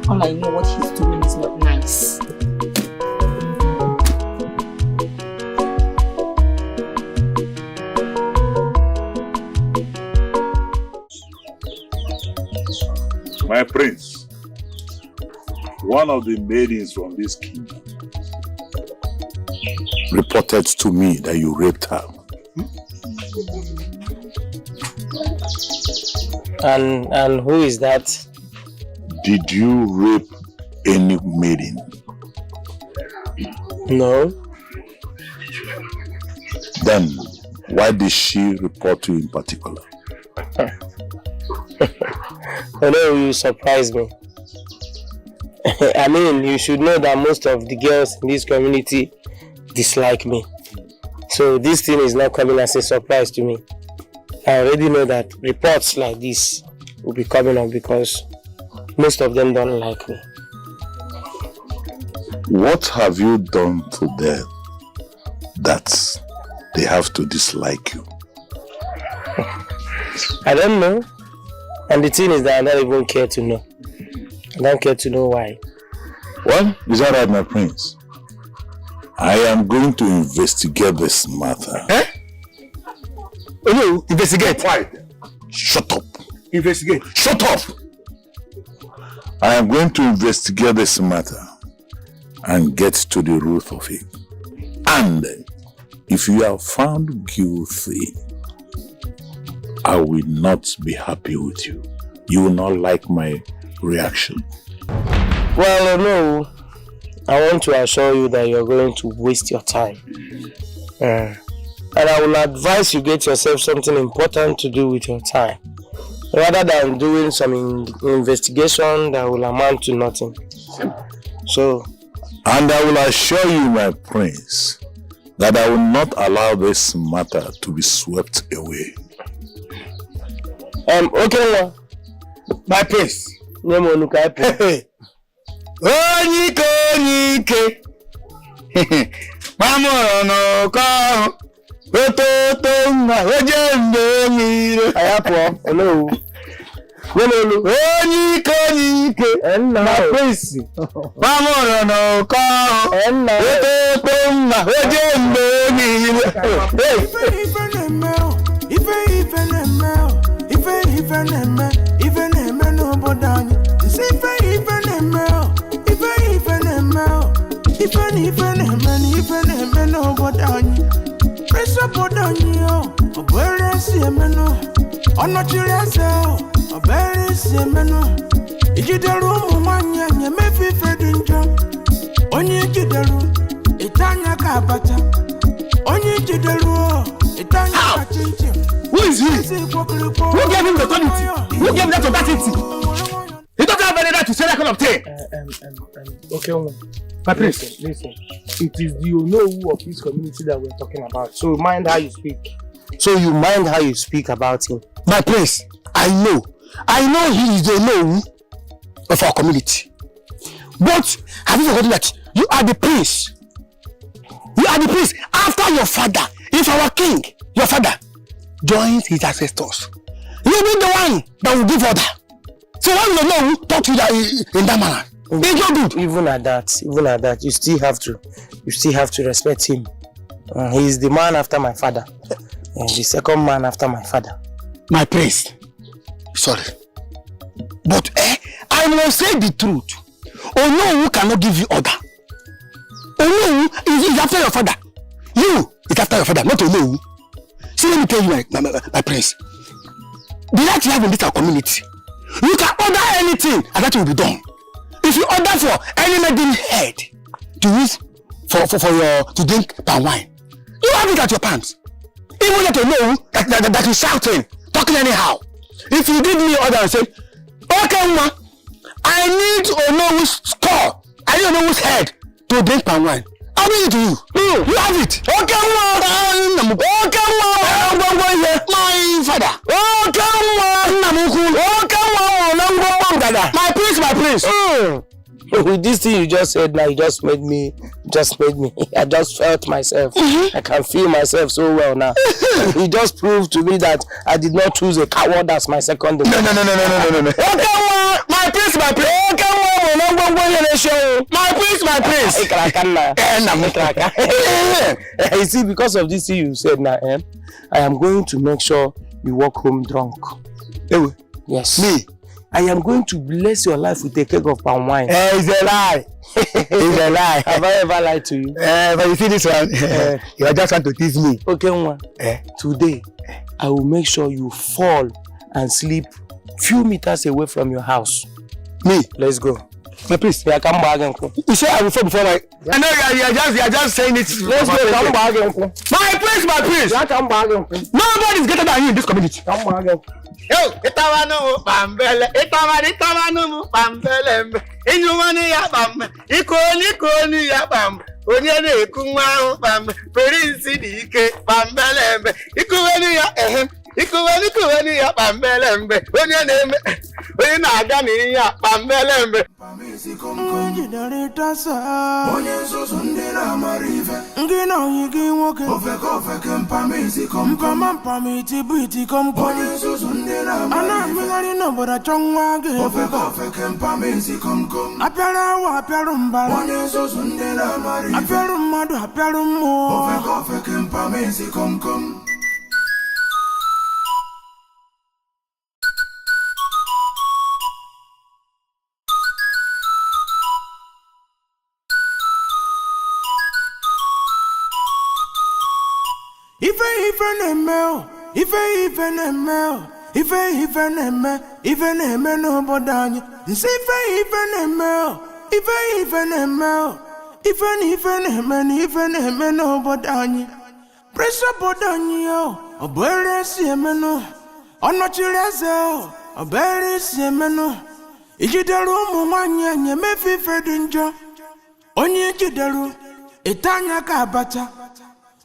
All I know what he's doing is not nice. My prince, one of the maidens from this kingdom reported to me that you raped her. And who is that? Did you rape any maiden? No. Then, why did she report to you in particular? Although you surprised me. I mean, you should know that most of the girls in this community dislike me. So this thing is not coming as a surprise to me. I already know that reports like this will be coming up because most of them don't like me. What have you done to them that they have to dislike you? I don't know. And the thing is that I don't even care to know. I don't care to know why. Well, is that right, my prince? I am going to investigate this matter. Eh? Oh no, investigate. Why? Shut up. Investigate. Shut up! I am going to investigate this matter and get to the root of it. And if you are found guilty, I will not be happy with you. You will not like my reaction. Well, no. I want to assure you that you're going to waste your time. And I will advise you get yourself something important to do with your time, rather than doing some investigation that will amount to nothing. So, and I will assure you, my prince, that I will not allow this matter to be swept away. Okay, my prince. Onyike. Mamoro no ko. Ototo ma ojembe miro. Ayapo, hello. Onyike. My prince. Mamoro no ko. Ototo ma ojembe miro. Ife no bodani. Ife no bodani. Pressure bodani yo. Obere si emeno. Onochire se. Obere si emeno. Ijideru mu manya nye mefi fedinjo. Onye jideru itanya ka bata. Onye jideru itanya ka chinchi. Who is he? Who gave him the authority? Who gave him that audacity? He doesn't have any right to say that kind of thing. Okay, my prince, listen. It is the Onowu of this community that we're talking about. So mind how you speak. So you mind how you speak about him. My prince, I know he is the Onowu of our community. But have you forgotten that you are the prince? You are the prince after your father. If our king, your father, joins his ancestors, you will be the one that will give order. So when you know talk to you in that manner, it's not good. Even at that, you still have to respect him. He is the man after my father, and the second man after my father. My prince, sorry, but I must say the truth. Onowu cannot give you order. Onowu is after your father. You is after your father, not Onowu. See, let me tell you, my prince. The right you have in this our community, you can order anything and that will be done. If you order for any maiden head to use for your to drink palm wine, you have it at your pants. Even let you know that you're shouting, talking anyhow. If you give me order and say, okay, ma, I need Onowu's score, I need Onowu's head to drink palm wine, I'll bring it to you. You have it. Okay, ma. Okay, ma. My father. Okay, ma. My prince. With this thing you just said now, you just made me. I just felt myself. I can feel myself so well now. You just proved to me that I did not choose a coward as my second. No. Okay, my prince. My prince. You see, because of this thing you said now, I am going to make sure you walk home drunk. Yes. Me? I am going to bless your life with a keg of palm wine. It's a lie. It's a lie. Have I ever lied to you? But you see this one, you are just trying to tease me. Okay, today, I will make sure you fall and sleep few meters away from your house. Me? Let's go. My prince. Yeah, come back, uncle. You say I will fall before my... I know you are just saying it. Let's go, come back, uncle. My prince. Yeah, come back, uncle. Nobody is greater than you in this community. Come back, uncle. Yo, itawanu pambele, itawanu pambele, inyumani ya bam, ikoni ya bam, onyene ekunwa bam, perinsi dike pambele, ikuweni ya pambele, onyene na agani ya pambele. Even no bodani. Press up bodanio, a berry siemeno. On what you lazo, a berry siemeno. Ijidaru Mumanya, Mefi Fedinjo. Onye Jidaru, Itanya Kabata.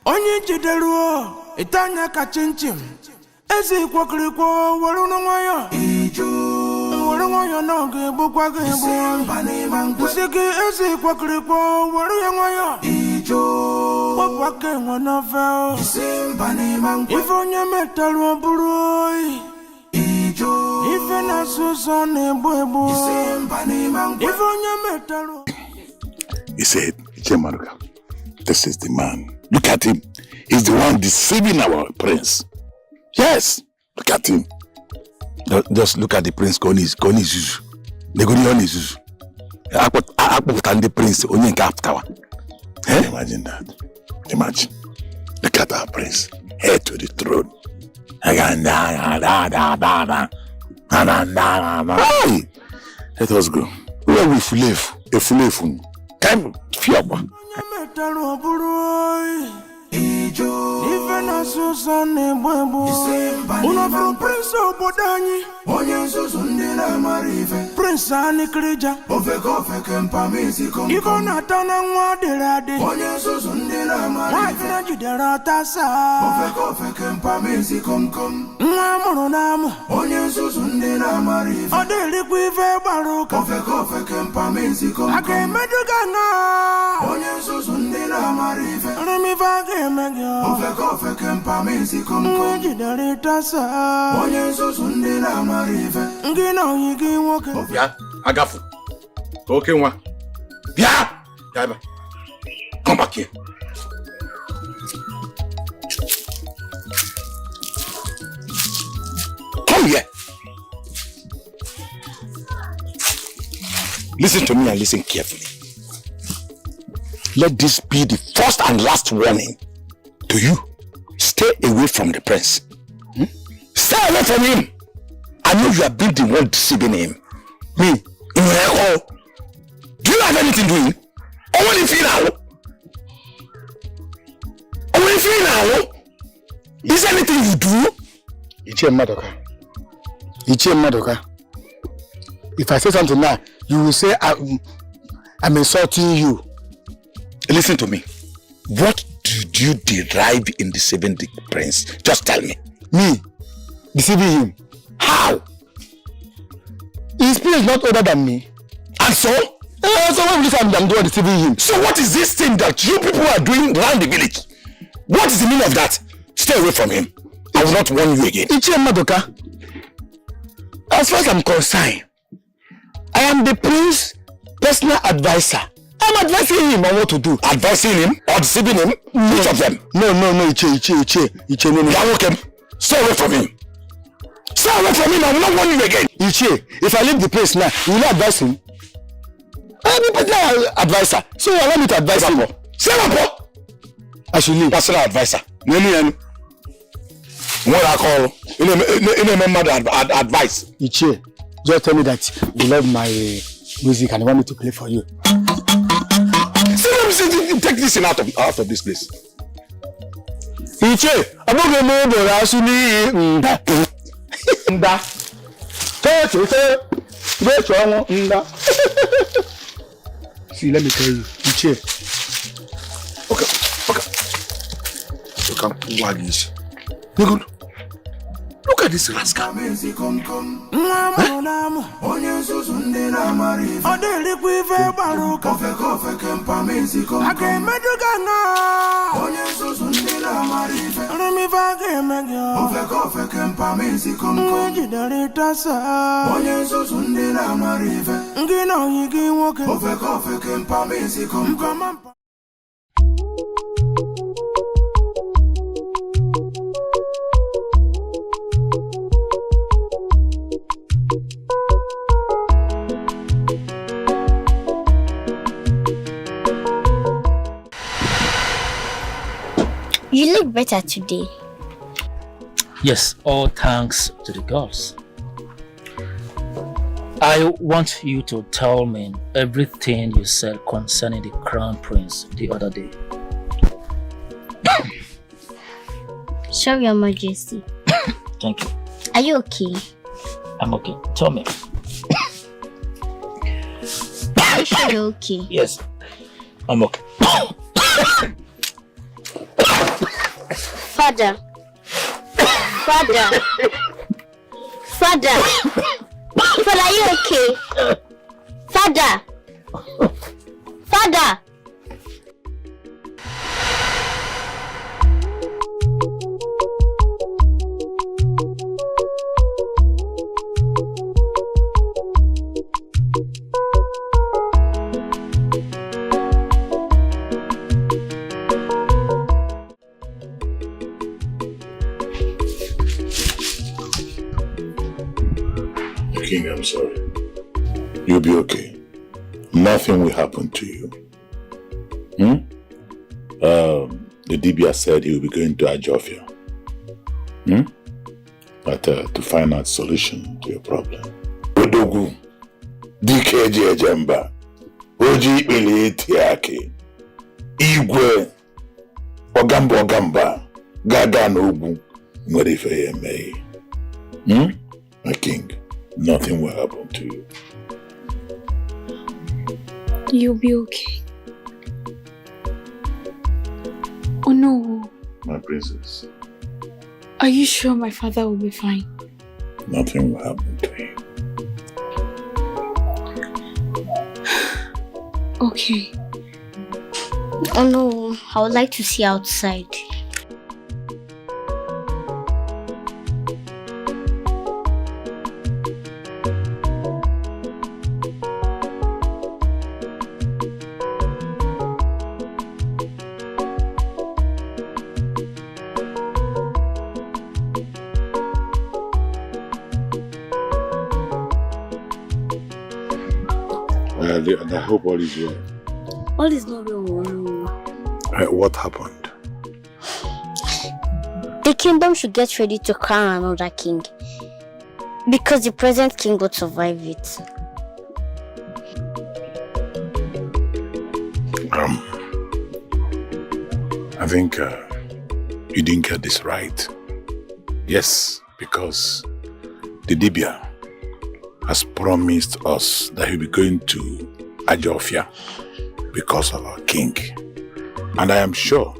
Onye Jidaru, Itanya Kachinchim. Ezi Quacrico, Warunamaya. Warunamaya no gable quagable. Pusiki, Ezi Quacrico, Warunamaya. What came one of them? If on your metal boy. Even a Susan and Bobo. If on your metal. He said, Chemaruka, this is the man. Look at him. He's the one deceiving our prince. Yes, look at him. Just look at the prince. Goni Zuzu. Negoni on Zuzu. I put the prince on your tower. Imagine that. Imagine. Look at our prince. Heir to the throne. Hey, let us go. Where we live? If we live, time fiaba. Even a Susan and Bambo, one of Prince of Bodani, Onyansos Undina Marive, Prince Annie Creja, Oveko Campamisico, Iconatana Wadirade, Onyansos Undina Marive, Deratasa, Oveko Campamisico, Namonam, Onyansos Undina Marive, Odeli Quiver Baroka, Oveko Campamisico, I came Medugana, Onyansos Undina Marive, Remivaga. Oveko Campamisi come Jidaritasa. Onyenso Sundina Marive. Ngino Yigi Walker. Yeah, Agafu. Okay, one. Yeah, come back here. Come here. Listen to me and listen carefully. Let this be the first and last warning to you. Stay away from the prince. Stay away from him. I know you have been the one deceiving him. Me, in your do you have anything doing? Only feel now. Only feel now. Is there anything you do? Ichie Madoka. If I say something now, you will say I'm insulting you. Listen to me. What did you derive in deceiving the prince? Just tell me. Me? Deceiving him? How? His prince is not older than me. And so? So what will you say I'm doing deceiving him? So what is this thing that you people are doing around the village? What is the meaning of that? Stay away from him. I will not warn you again. Ichie Madoka, as far as I'm concerned, I am the prince's personal advisor. I'm advising him on what to do. Advising him or deceiving him? No. Which of them? No, Ichie, no. Yawokem, stay away from him. Stay away from him, I will not warn you again. Ichie, if I leave the place now, you will not advise him? I am a personal advisor, so allow me to advise him. Say what? I should leave. Personal advisor. What I call in a member advice. Ichie, just tell me that you love my music and you want me to play for you. Take this thing out of this place. Ichie, I'm not going to do that. See, let me tell you, Ichie. Okay. You can't wag this. Look at this rascal. You look better today. Yes, all thanks to the gods. I want you to tell me everything you said concerning the Crown Prince the other day. Sure, Your Majesty. Thank you. Are you okay? I'm okay. Tell me. Are you sure you're okay? Yes, I'm okay. Father. Father. Father. Father, are you okay? Father. Father. King, I'm sorry. You'll be okay. Nothing will happen to you. The Dibia said he will be going to Ajofia. But to find out solution to your problem. Odogu, DKJ Jemba, Oji Itiake, Igwe, Ogamba, Gaga Nobu, Mwerife Mei. My king, nothing will happen to you. You'll be okay. Oh no. My princess. Are you sure my father will be fine? Nothing will happen to you. Okay. Oh no, I would like to see outside. And I hope all is well. All is not well. What happened? The kingdom should get ready to crown another king. Because the present king would survive it. I think you didn't get this right. Yes, because the Dibia has promised us that he'll be going to Ajofia because of our king. And I am sure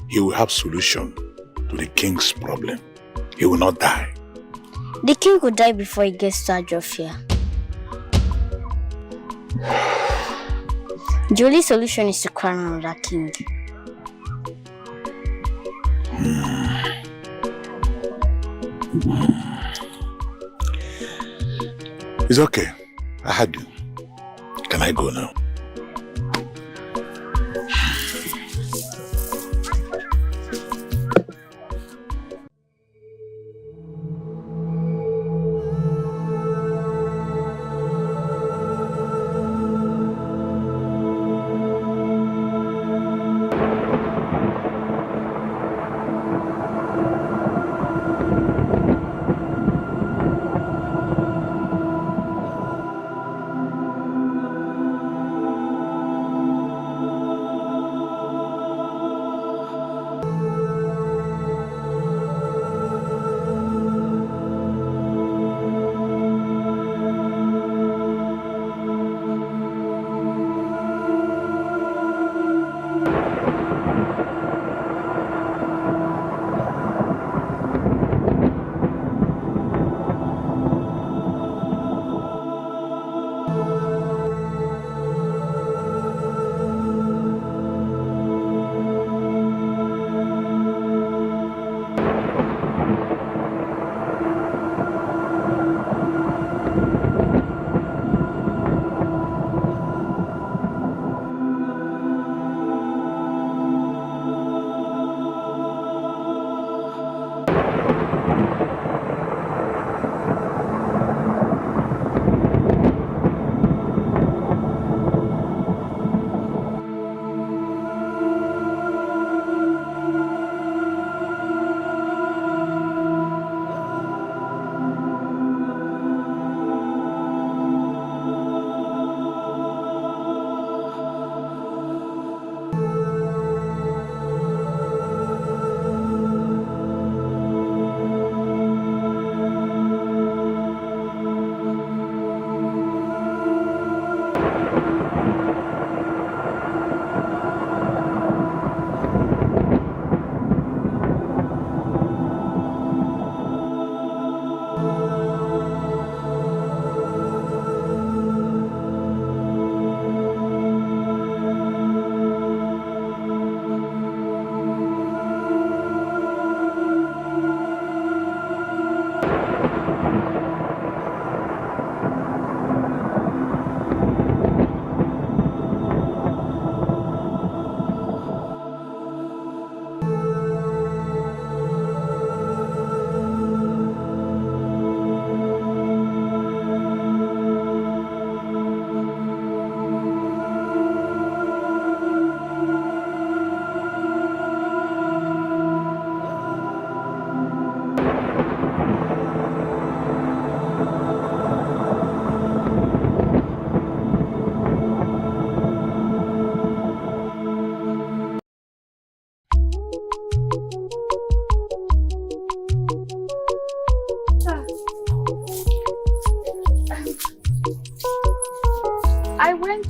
he will have solution to the king's problem. He will not die. The king will die before he gets to Ajofia. The only solution is to crown another king. It's okay. I had you. Can I go now?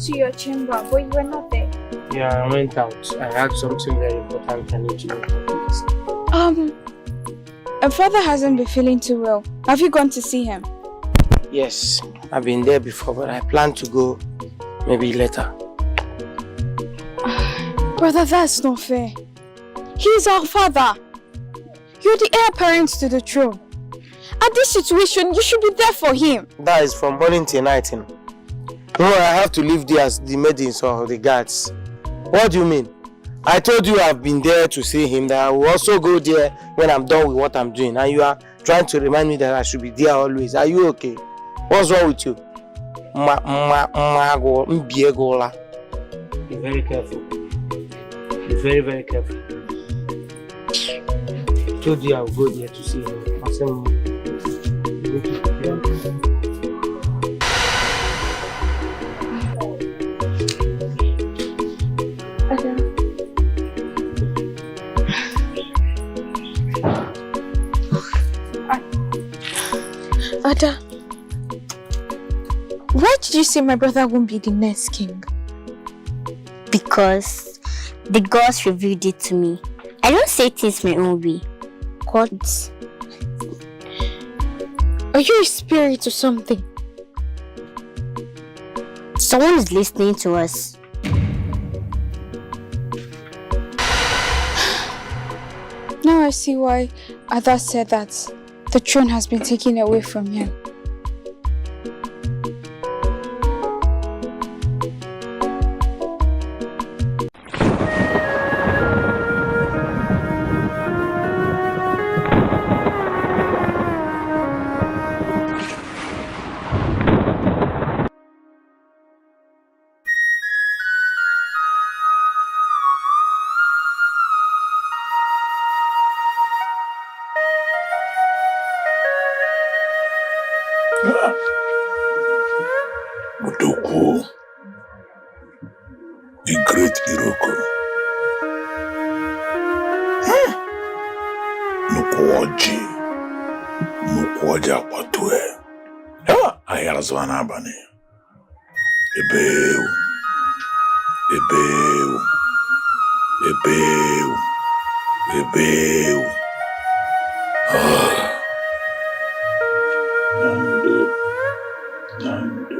to your chamber, but you were not there. Yeah, I went out. I had something very important I need to do. Your father hasn't been feeling too well. Have you gone to see him? Yes, I've been there before, but I plan to go maybe later. Brother, that's not fair. He's our father. You're the heir apparent to the throne. At this situation, you should be there for him. That is from morning till night. No, I have to leave there as the maidens or the guards. What do you mean? I told you I've been there to see him, that I will also go there when I'm done with what I'm doing. And you are trying to remind me that I should be there always. Are you okay? What's wrong with you? Be very careful. Be very, very careful. I told you I will go there to see him. I'll send you. Ada, why did you say my brother won't be the next king? Because the gods revealed it to me. I don't say things my own way. Gods. Are you a spirit or something? Someone is listening to us. Now I see why Ada said that the throne has been taken away from him. The great Iroko. Nukwoji. Nukwoji akwatue. Ayarazwa n'abani. Ebeu. Ebeu. Ebeu. Ebeu. Nando. Nando.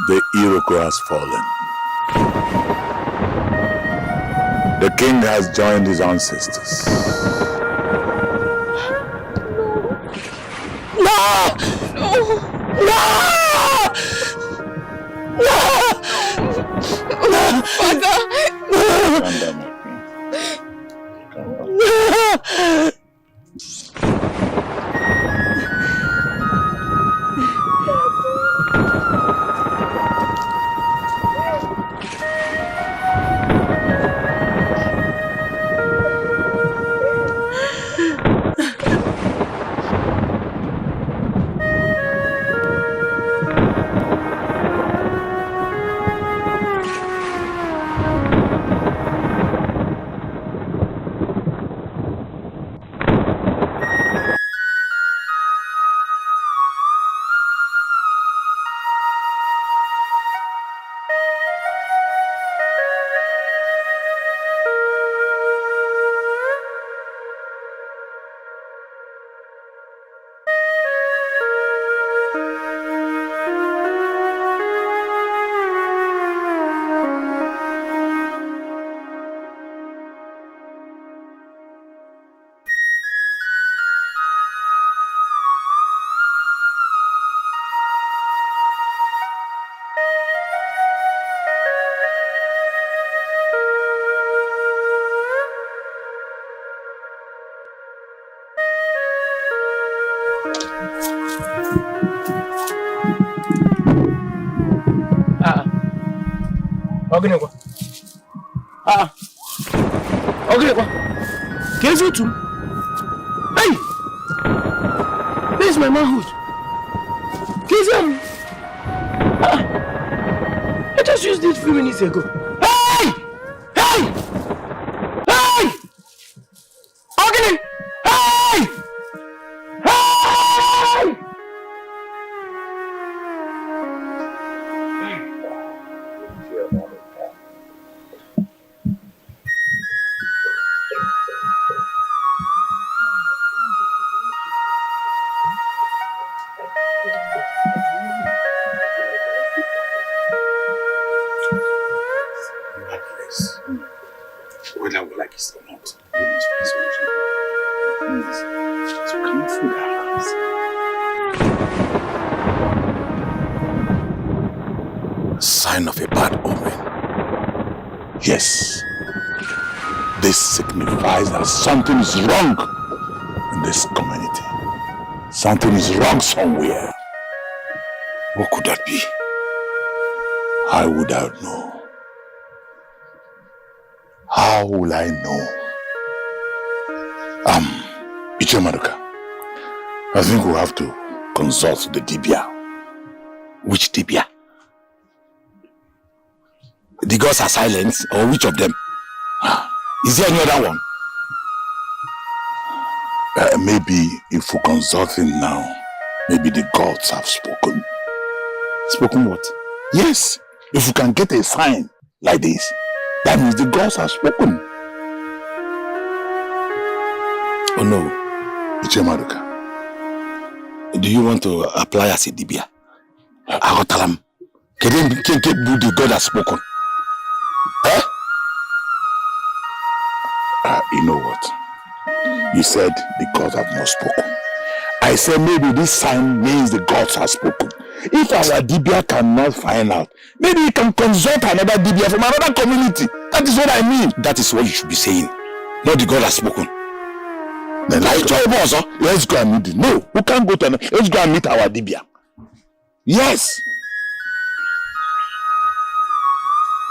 The Iroko has fallen. The king has joined his ancestors. No! No! No! No! Father! Calm down, my queen. Calm down. Okay. Can you too? Hey! Where's my manhood? Can I just used it a few minutes ago. Hey! Hey! Hey! Okay! Hey! Hey! Whether we like it or not, we must find solution. Please, so cannot fool our hands. Sign of a bad omen. Yes. This signifies that something is wrong in this community. Something is wrong somewhere. What could that be? How would I know? How will I know? Ichemaruka, I think we'll have to consult the Dibia. Which Dibia? The gods are silent, or which of them? Is there any other one? Maybe if we consult him now, maybe the gods have spoken. Spoken what? Yes, if we can get a sign like this, that means the gods have spoken. Oh no, Ichemaruka. Do you want to apply as a Dibia? Agotalam. The God has spoken. Eh? You know what? You said the gods have not spoken. I said maybe this sign means the gods have spoken. If our Dibia cannot find out, maybe we can consult another Dibia from another community. That is what I mean. That is what you should be saying. Not the God has spoken. Then let's go and meet him. No, we can't go to another. Let's go and meet our Dibia. Yes.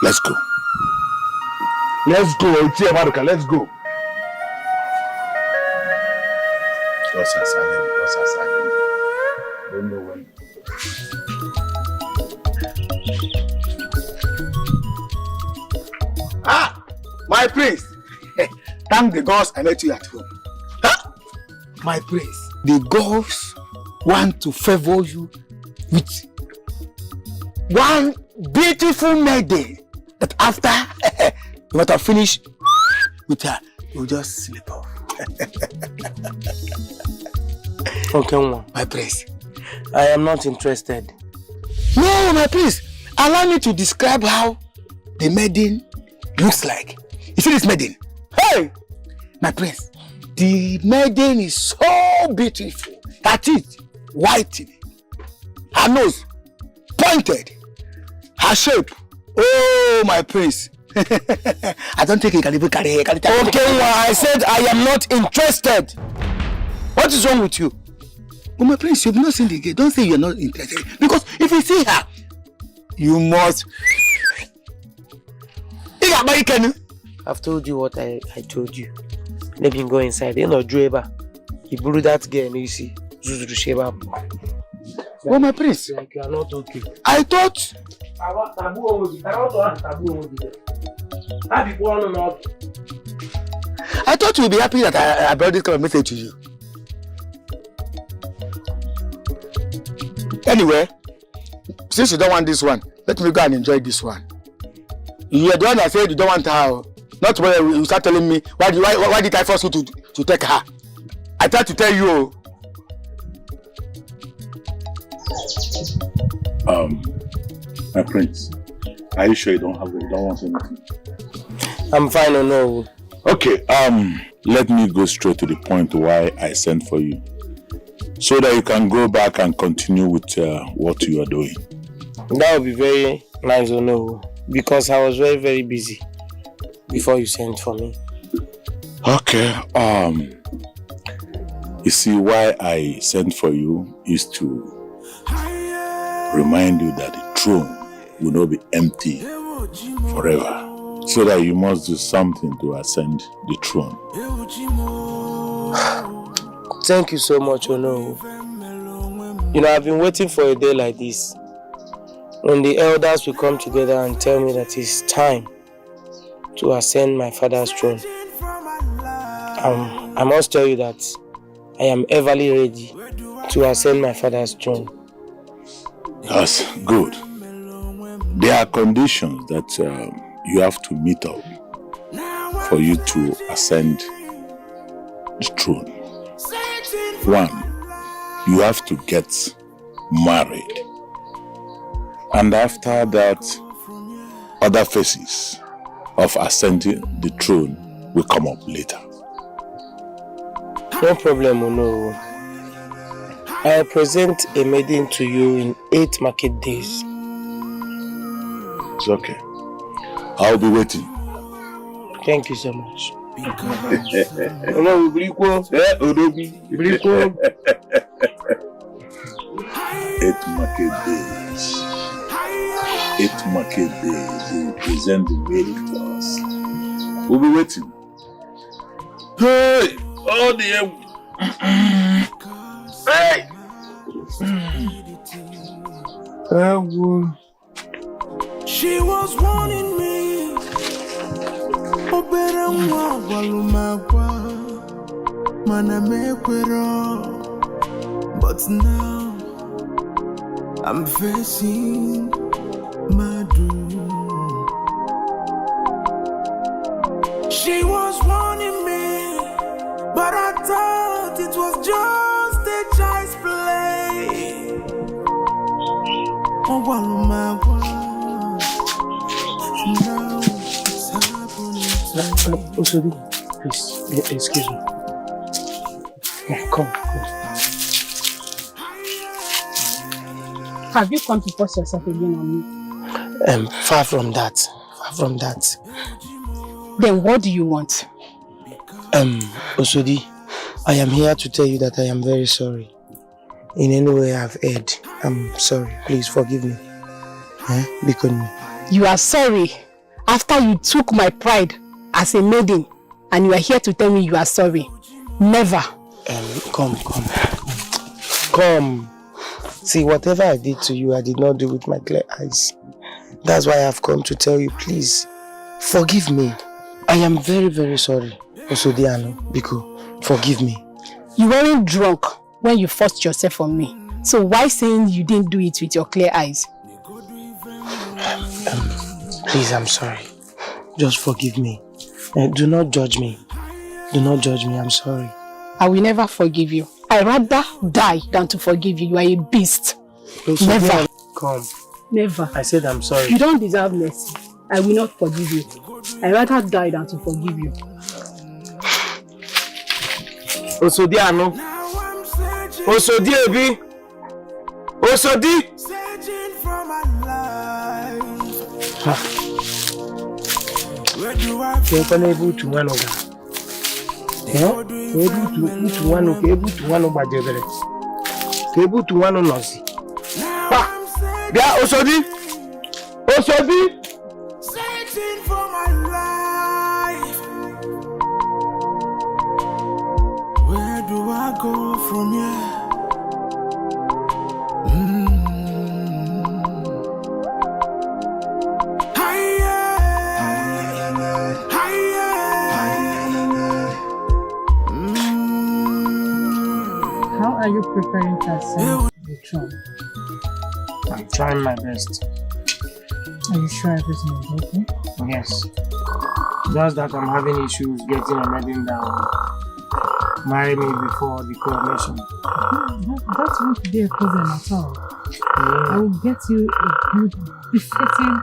Let's go. Let's go. Let's go. Gods are silent. Gods are silent. Don't know when. My prince. Thank the gods I met you at home. My prince. The gods want to favor you with one beautiful maiden that after you want to finish with her, you just sleep off. Okay, my prince. I am not interested. No, my prince. Allow me to describe how the maiden looks like. You see this maiden? Hey! My prince, the maiden is so beautiful. Her teeth, white. Her nose, pointed. Her shape. Oh, my prince. I don't think you can even carry her. Okay, I said I am not interested. What is wrong with you? Oh, my prince, you've not seen the girl. Don't say you're not interested. Because if you see her, you must... I've told you what I told you. Let me go inside. You know, Jueba. He blew that girl and you see. Oh, my prince. Like you are not okay. I thought... I thought you would be happy that I brought this kind of message to you. Anyway, since you don't want this one, let me go and enjoy this one. You are the one that said you don't want her. Not when you start telling me why did I force you to take her? I tried to tell you. My prince, are you sure you don't want anything? I'm fine or no. Okay, let me go straight to the point why I sent for you. So that you can go back and continue with what you are doing. That would be very nice or no. Because I was very, very busy before you sent for me. Okay, you see why I sent for you is to remind you that the throne will not be empty forever. So that you must do something to ascend the throne. Thank you so much, Ono. You know, I've been waiting for a day like this, when the elders will come together and tell me that it's time to ascend my father's throne. I must tell you that I am everly ready to ascend my father's throne. That's good. There are conditions that you have to meet up for you to ascend the throne. One, you have to get married. And after that, other phases of ascending the throne will come up later. No problem, no. I'll present a maiden to you in 8 market days. It's okay. I'll be waiting. Thank you so much. 8 market days. 8 market days. You will present the maiden to us. We'll be waiting. Hey! Oh dear! Hey! She was warning me. But now I'm facing my doom. She was warning me, but I thought it was just a child's play. Oh, now it's happening. Osobi, please, excuse me. Yeah, come. Have you come to force yourself again on me? Far from that. Far from that. Then what do you want? Osodi, I am here to tell you that I am very sorry. In any way I've erred, I'm sorry. Please forgive me. Because you are sorry after you took my pride as a maiden and you are here to tell me you are sorry. Never. Come. See, whatever I did to you, I did not do with my clear eyes. That's why I've come to tell you, please, forgive me. I am very, very sorry. Osodiano, Biko, forgive me. You weren't drunk when you forced yourself on me. So why saying you didn't do it with your clear eyes? Please, I'm sorry. Just forgive me. Do not judge me. Do not judge me, I'm sorry. I will never forgive you. I'd rather die than to forgive you. You are a beast. Never. Come. Never. I said I'm sorry. You don't deserve mercy. I will not forgive you. I'd rather die than to forgive you. Osodi Ano. Osodi Ebi. Osodi. You're able to one of them. Able to one of my dear. Able to one of us. Yeah, Osodi. Searching for my life. Where do I go from here? How are you preparing to ascend the throne? I'm trying my best. Are you sure everything is okay? Yes. Just that I'm having issues getting a maiden down. Marry me before the coronation. That won't be a problem at all. I will get you a good, befitting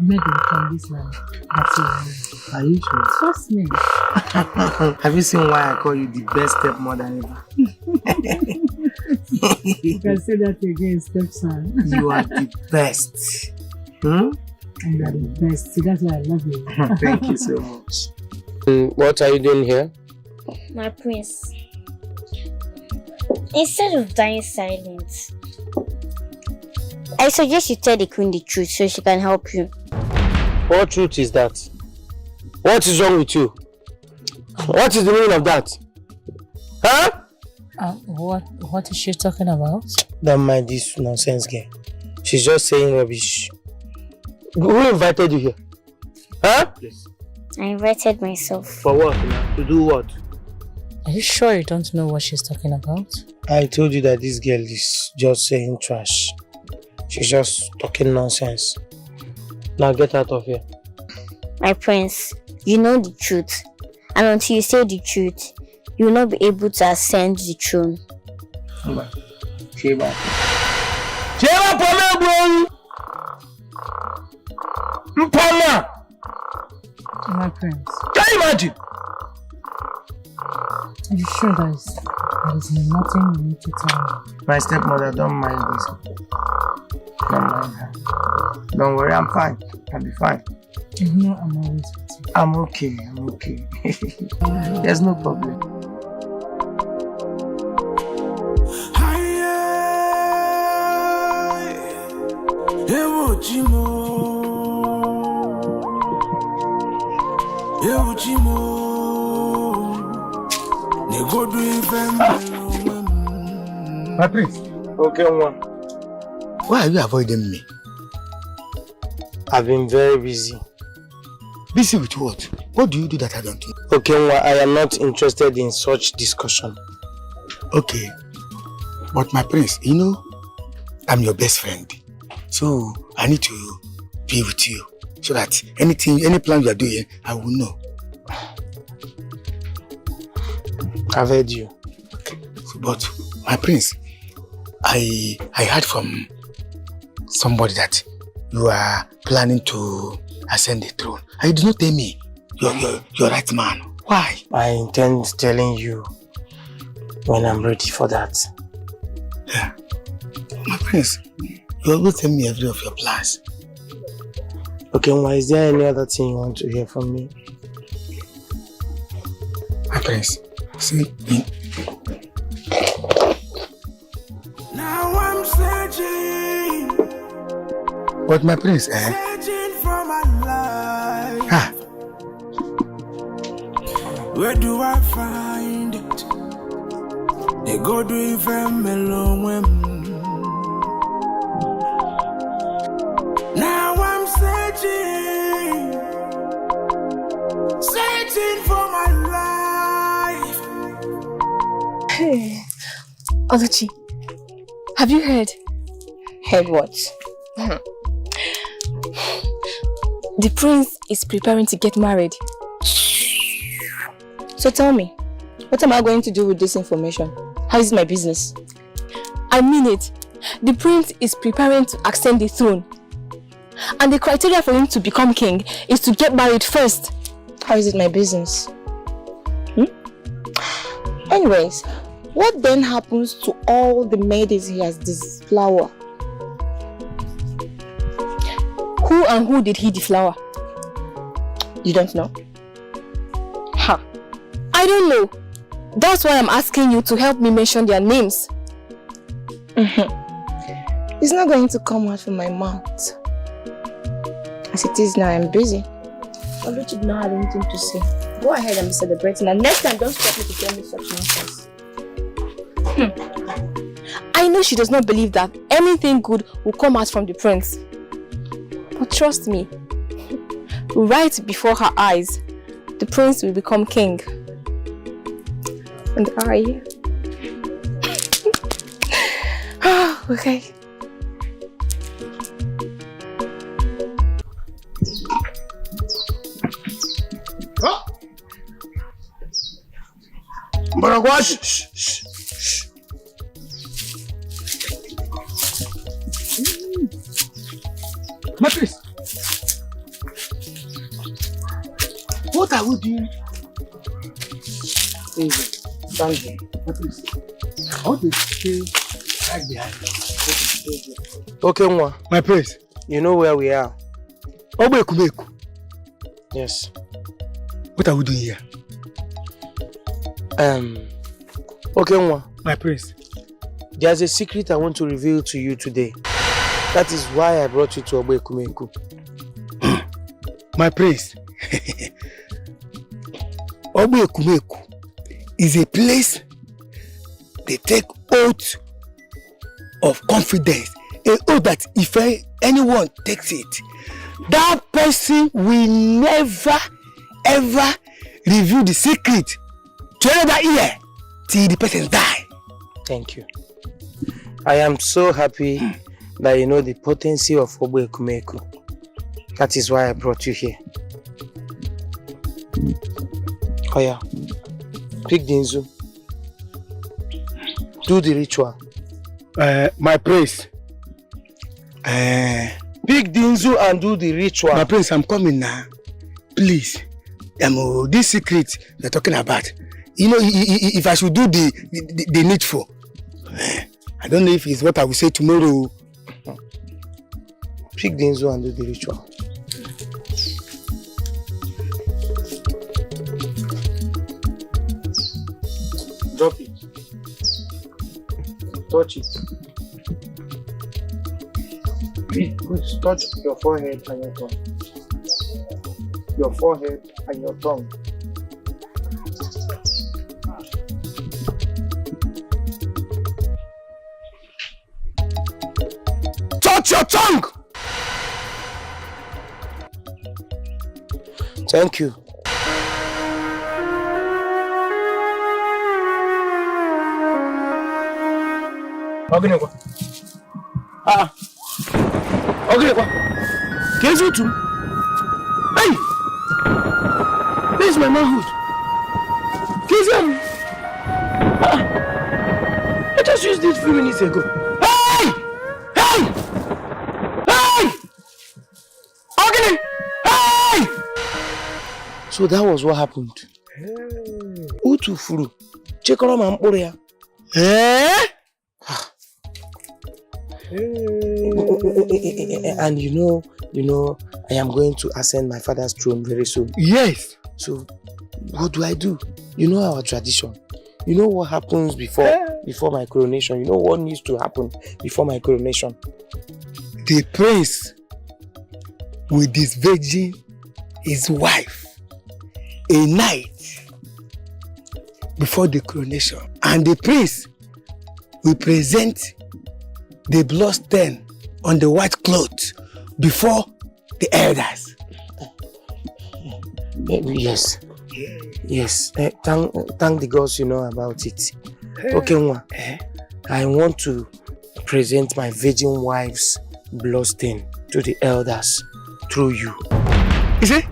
maiden from this land. That's all. Are you sure? Trust me. Have you seen why I call you the best stepmother ever? You can say that again, stepson. You are the best. And you are the best. See, that's why I love you. Thank you so much. What are you doing here? My prince, instead of dying silent, I suggest you tell the queen the truth so she can help you. What truth is that? What is wrong with you? What is the meaning of that? Huh? What is she talking about? Don't mind this nonsense girl. She's just saying rubbish. Who invited you here? Huh? Please. I invited myself. For what? To do what? Are you sure you don't know what she's talking about? I told you that this girl is just saying trash. She's just talking nonsense. Now get out of here. My prince, you know the truth. And until you say the truth, you will not be able to ascend the throne. Sheba, Pome, Mpama! My prince. Can you imagine? Are you sure there is nothing you need to tell me? My stepmother, don't mind this. Don't mind her. Don't worry, I'm fine. I'll be fine. You know I'm always with you. I'm okay. There's no problem. My prince. Okay, one. Why are you avoiding me? I've been very busy. Busy with what? What do you do that I don't do? Okay, well, I am not interested in such discussion. Okay. But my prince, you know, I'm your best friend. So I need to be with you. So that any plan you are doing, I will know. I've heard you. Okay. So, but my prince, I heard from somebody that you are planning to ascend the throne. And you did not tell me you're right man. Why? I intend telling you when I'm ready for that. Yeah. My prince, you always tell me every of your plans. Okay, why is there any other thing you want to hear from me? My prince, see, now I'm searching. But my prince, Searching for my life. Ah. Where do I find it? They go to even alone. Now I'm searching for my life. Hey, Oluchi, have you heard? Heard what? The prince is preparing to get married. So tell me, what am I going to do with this information? How is it my business? I mean it. The prince is preparing to ascend the throne. And the criteria for him to become king is to get married first. How is it my business? Anyways, what then happens to all the maidens he has deflowered? Who and who did he deflower? You don't know? Ha! I don't know. That's why I'm asking you to help me mention their names. It's not going to come out from my mouth. As it is now, I'm busy. Oluchi did not have anything to say. Go ahead and be celebrating, and next time don't stop me to tell me such nonsense. I know she does not believe that anything good will come out from the prince. But trust me, right before her eyes, the prince will become king. And I... okay. But what? Shh. My prince, what are we doing? Stand here. My prince, I want to stay right behind. Okay, Nwa. My prince. You know where we are? Obeku. Yes. What are we doing here? Okay, Nwa. My prince. There's a secret I want to reveal to you today. That is why I brought you to Ogbekumeku. My prince, Ogbekumeku is a place they take oath of confidence. An oath that if anyone takes it, that person will never ever reveal the secret to another ear till the person die. Thank you. I am so happy that you know the potency of Ogbekumeku. That is why I brought you here. Oh yeah. Pick the Nzu. Do the ritual. My prince. Pick the Nzu and do the ritual. My prince, I'm coming now. Please. This secret you're talking about. You know, if I should do the needful, I don't know if it's what I will say tomorrow. Pick the Nzu and do the ritual. Drop it. Touch it. Please touch your forehead and your tongue. Your forehead and your tongue. Touch your tongue! Thank you. Okay, hey! This is my manhood. I just used this few minutes ago. Hey! Hey! Hey! Okay! Hey! So that was what happened. Utu furu. Chekoro ma mkpụrụ ya. And you know, I am going to ascend my father's throne very soon. Yes. So, what do I do? You know our tradition. You know what happens before my coronation. You know what needs to happen before my coronation. The prince with this virgin, his wife, a night before the coronation. And the prince will present the blood stain on the white cloth before the elders. Yes. Yes. Thank the gods you know about it. Okay, Nwa. I want to present my virgin wife's blood stain to the elders through you. Is it?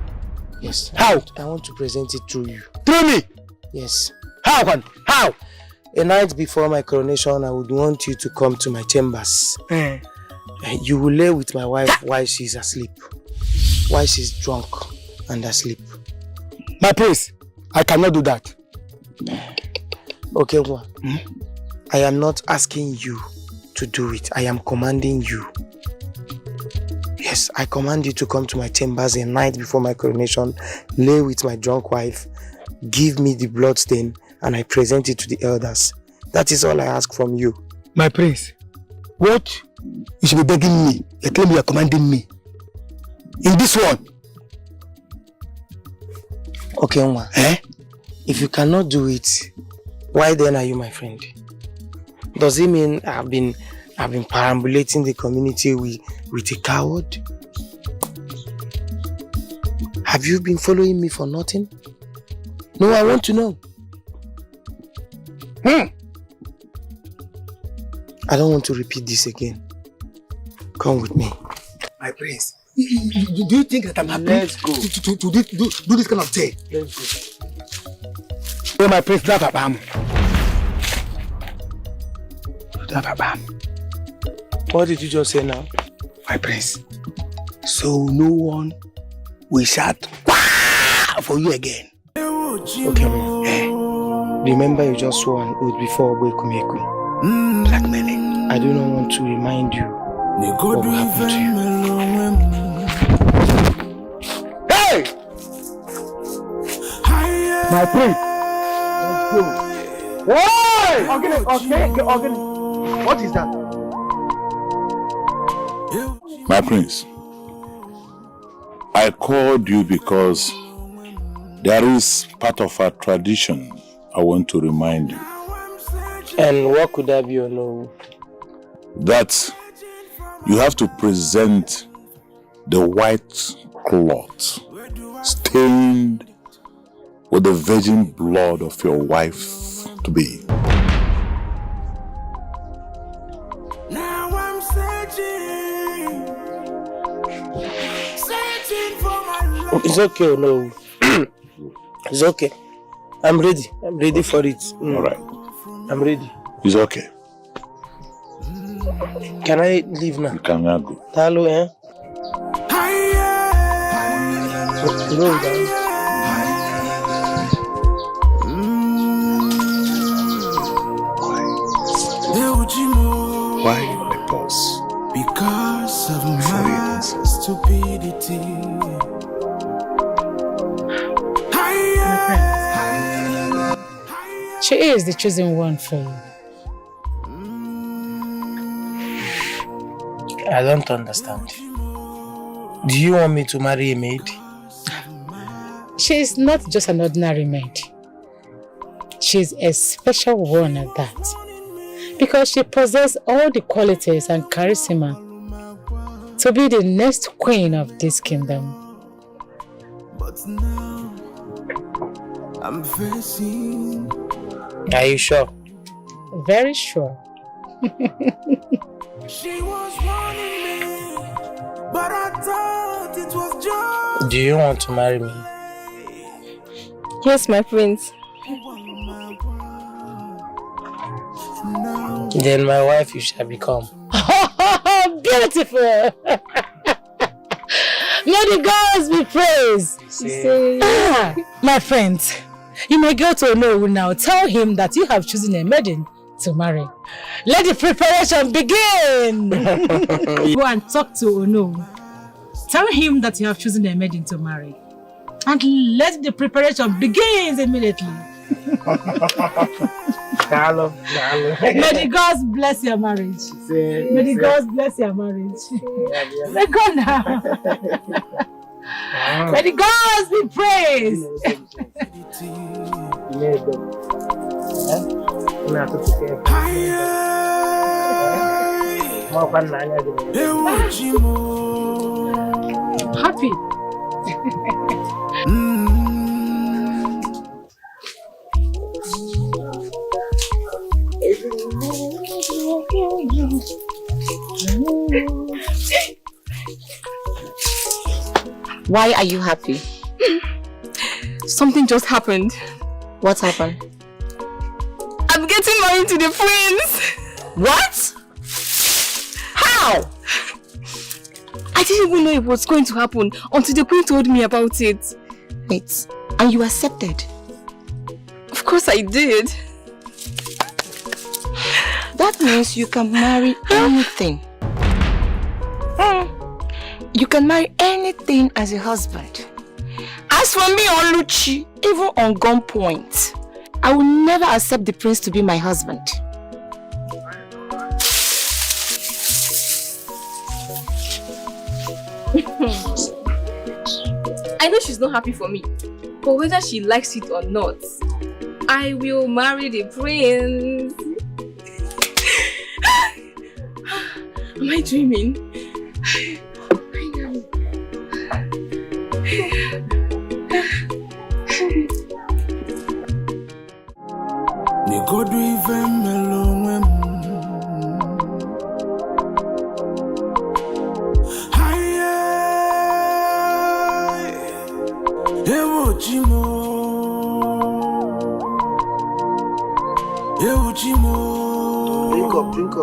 Yes. How? I want to present it through you. Through me? Yes. How, man? How? A night before my coronation, I would want you to come to my chambers. You will lay with my wife while she's asleep. While she's drunk and asleep. My prince, I cannot do that. Okay, Nwa. I am not asking you to do it. I am commanding you. Yes, I command you to come to my chambers a night before my coronation, lay with my drunk wife, give me the blood stain, and I present it to the elders. That is all I ask from you. My prince, what you should be begging me, you claim you are commanding me. In this one. Okay, Nwa. If you cannot do it, why then are you my friend? Does it mean I've been perambulating the community with a coward? Have you been following me for nothing? No, I want to know. I don't want to repeat this again. Come with me. My prince, do you think that I'm happy Let's go. to do this kind of thing? Let's go. Oh, my prince, drive a bam. What did you just say now? My prince, so no one will shout "Wah!" for you again. Okay, remember you just swore an oath before Ogbekumeku. Blackmailing. I do not want to remind you what will happen to you. Hey! My prince, let's go. Hey! Okay. What is that? My prince, I called you because there is part of our tradition I want to remind you. And what could that be, no? That you have to present the white cloth stained with the virgin blood of your wife to be. Now I'm searching for my love. It's okay, no. It's okay. I'm ready. I'm ready for it. All right. I'm ready. It's okay. Can I leave now? You can now go. Hello, eh? Go down. Why my pause? Because of my stupidity. She is the chosen one for you. I don't understand. Do you want me to marry a maid? She is not just an ordinary maid. She is a special one at that. Because she possesses all the qualities and charisma to be the next queen of this kingdom. But now I'm facing. Are you sure? Very sure. She was warning me, but I thought it was just. Do you want to marry me? Yes, my prince. Then my wife you shall become. Beautiful! May the gods be praised! My friends, you may go to Nollywood now. Tell him that you have chosen a maiden to marry. Let the preparation begin! Go and talk to Ono. Tell him that you have chosen a maiden to marry. And let the preparation begin immediately. May the gods bless your marriage. May the gods bless your marriage. Let go now. May the gods be praised. Happy. Why are you happy? Something just happened. What happened? I'm getting married to the prince. What? How? I didn't even know it was going to happen until the queen told me about it. Wait, and you accepted? Of course I did. That means you can marry anything. You can marry anything as a husband. As for me on Luchi, even on gunpoint, I will never accept the prince to be my husband. I know she's not happy for me, but whether she likes it or not, I will marry the prince. Am I dreaming?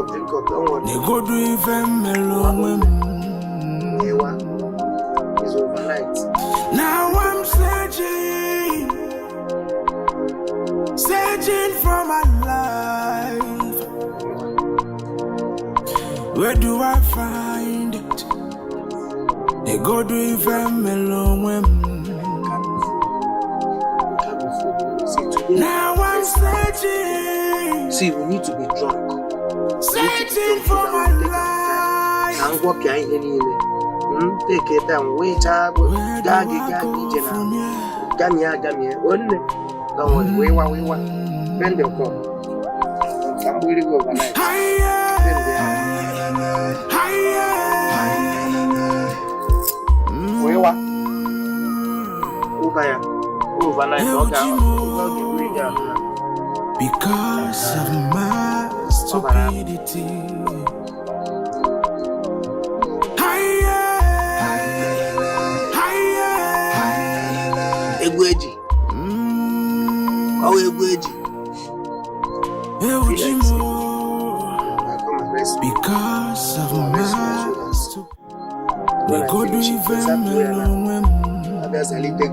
Drink up, don't worry. It's overnight. Now I'm searching for my life. Where do I find it? They go to even alone. Now I'm searching. See, we need to be drunk. Searching for my life. I'm walking in. Take it and wait up. Gaggy, Gamia, only. Don't we want. Bend your phone. I'm really overnight. Because of my stupidity. Egweji. Oh, Egweji. Because of my stupidity. We go do even alone. That's a little bit.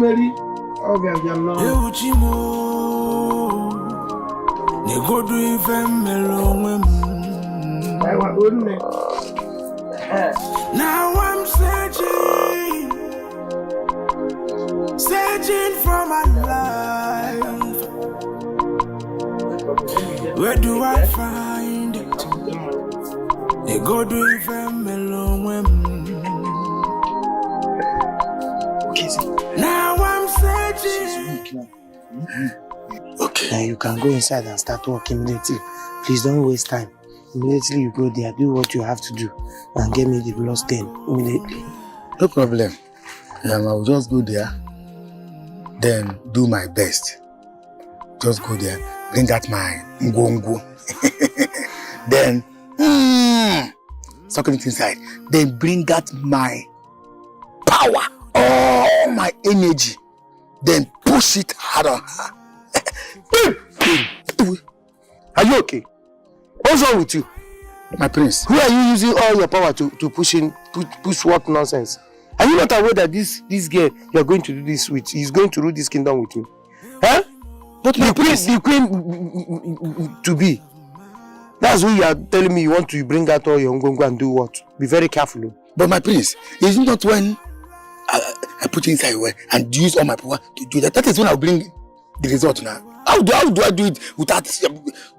Mary, oh, I'm not. Go do even alone. Now I'm searching for my life. Where do I find it? They go do even alone. Now I'm searching. Okay, now you can go inside and start working immediately. Please don't waste time. Immediately you go there, do what you have to do and get me the blood stain immediately. No problem. I'll just go there, then do my best. Just go there, bring out my ngongo. Then, suck it inside. Then bring out my power, all my energy. Then push it hard on her. Are you okay? What's wrong with you? My prince. Who are you using all your power to push what nonsense? Are you not aware that this girl you are going to do this with is going to rule this kingdom with me? Huh? But my prince, the queen to be. That's who you are telling me you want to bring out all your ngongo and do what? Be very careful. But my prince, is it not when I put inside well and use all my power to do that? That is when I'll bring the result now. How do I do it without?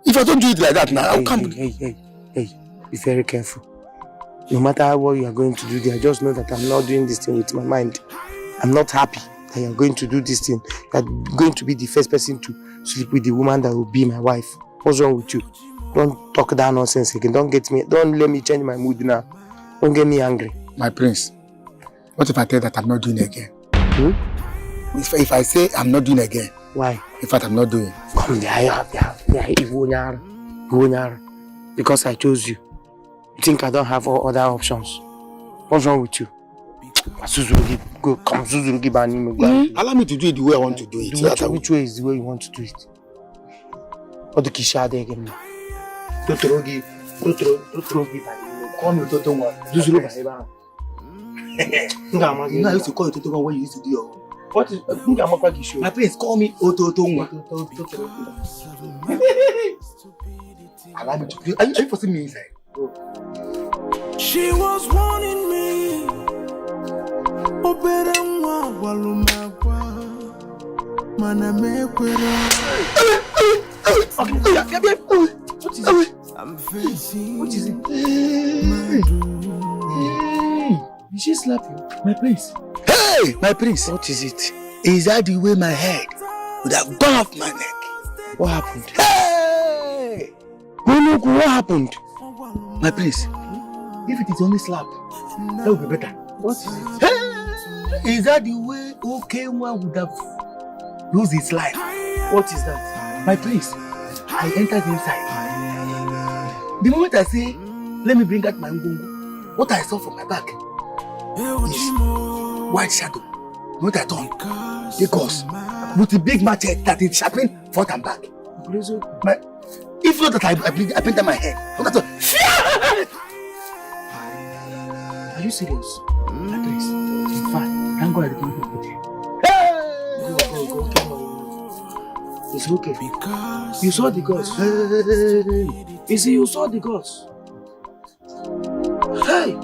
If I don't do it like that now, how come? Hey, be very careful. No matter what you are going to do there, just know that I'm not doing this thing with my mind. I'm not happy that you are going to do this thing. You are going to be the first person to sleep with the woman that will be my wife. What's wrong with you? Don't talk that nonsense again. Don't let me change my mood now. Don't get me angry. My prince, what if I tell that I'm not doing it again? If I say I'm not doing it again, why? In fact, I'm not doing it. Come there, because I chose you. You think I don't have all other options? What's wrong with you? Allow me to do it the way I want to do it. Which way is the way you want to do it? What the kisha there again? Call me Totonwa. You know, I used to call you Totonwa when you used to do your own. What is my prince, call me Ototonwa. Allow me to. Are you forcing me inside? She was warning me. What is it? Did she slap you? My prince. Hey, my prince. What is it? Is that the way my head would have gone off my neck? What happened? Hey! What happened? My prince, if it is only slap, that would be better. What is it? Hey! Is that the way Okenwa would have lose his life? What is that? My prince, I entered inside. The moment I say, let me bring out my ngongo, what I saw from my back is white shadow. What I thought, because with a big machete that is sharpening front and back. If not that I painted my head, what I thought. Are you serious? My prince, in fact, thank God I didn't put it. It's okay. You saw the gods. Hey. You see, you saw the gods. Hey.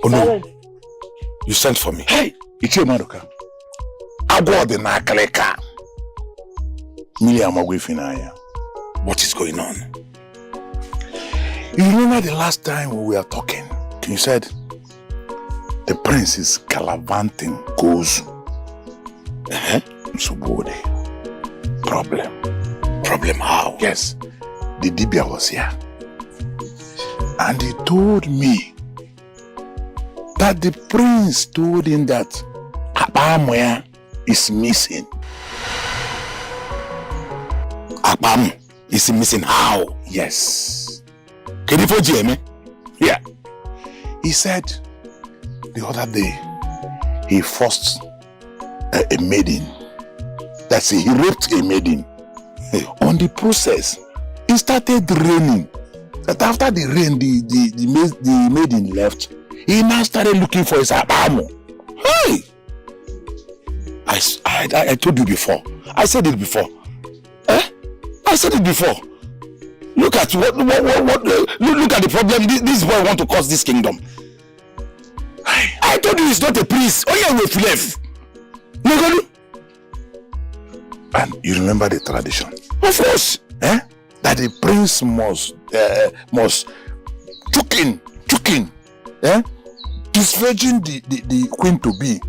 Oh no, you sent for me. Hey, it's your Maruka. I got the Nakaleka. What is going on? You remember the last time we were talking? You said the prince is gallivanting goes. Problem how? Yes, the Dibia was here. And he told me that the prince told him that Abamoya is missing. Abam is missing how? Yes. Can you forgive me? Yeah. He said the other day he forced a maiden. That's it, he raped a maiden. On the process, it started raining. That after the rain, the maiden left. He now started looking for his abamo. Hey! I told you before. I said it before. I said it before. Look at what look at the problem this boy want to cause this kingdom. I told you he's not a priest. Oh yeah, we've left. And you remember the tradition? Of course. That the prince must choking, disvirgin the queen to be.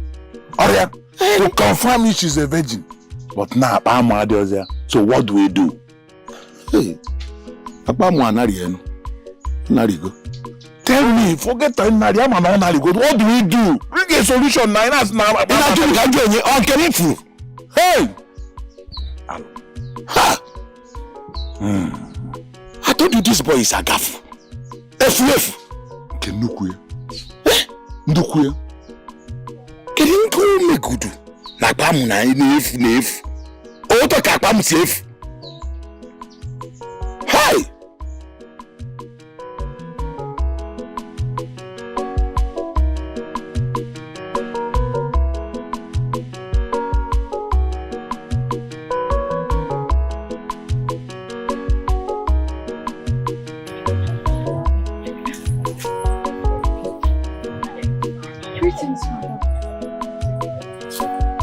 To confirm if she's a virgin. But now I'm there. So what do we do? Hey, tell me, forget I'm what do we do? Bring a solution now. Hey! I told you this boy is a gaff. FF. Kenukwe. Ndukwe. Kelinko me gudu. Na bamu na nef. Oto ka bamu safe. Hey.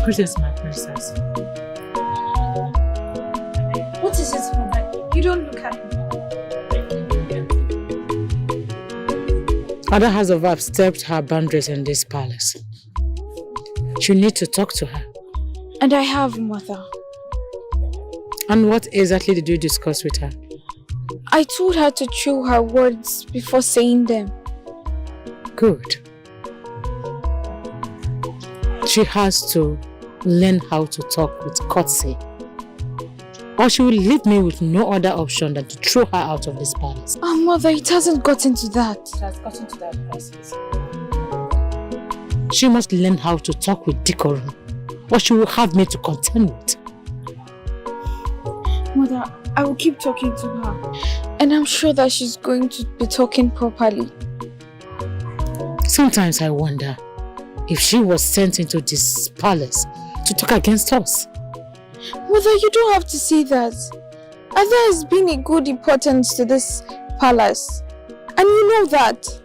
Greetings, my princess. What is it, Mother? You don't look happy. Ada has overstepped her boundaries in this palace. You need to talk to her. And I have, Mother. And what exactly did you discuss with her? I told her to chew her words before saying them. Good. She has to learn how to talk with courtesy, or she will leave me with no other option than to throw her out of this palace. Oh, Mother, it hasn't gotten to that. It has gotten to that process. She must learn how to talk with decorum, or she will have me to contend with. Mother, I will keep talking to her, and I'm sure that she's going to be talking properly. Sometimes I wonder if she was sent into this palace to talk against us. Mother, you don't have to say that. Ada has been a good importance to this palace, and you know that.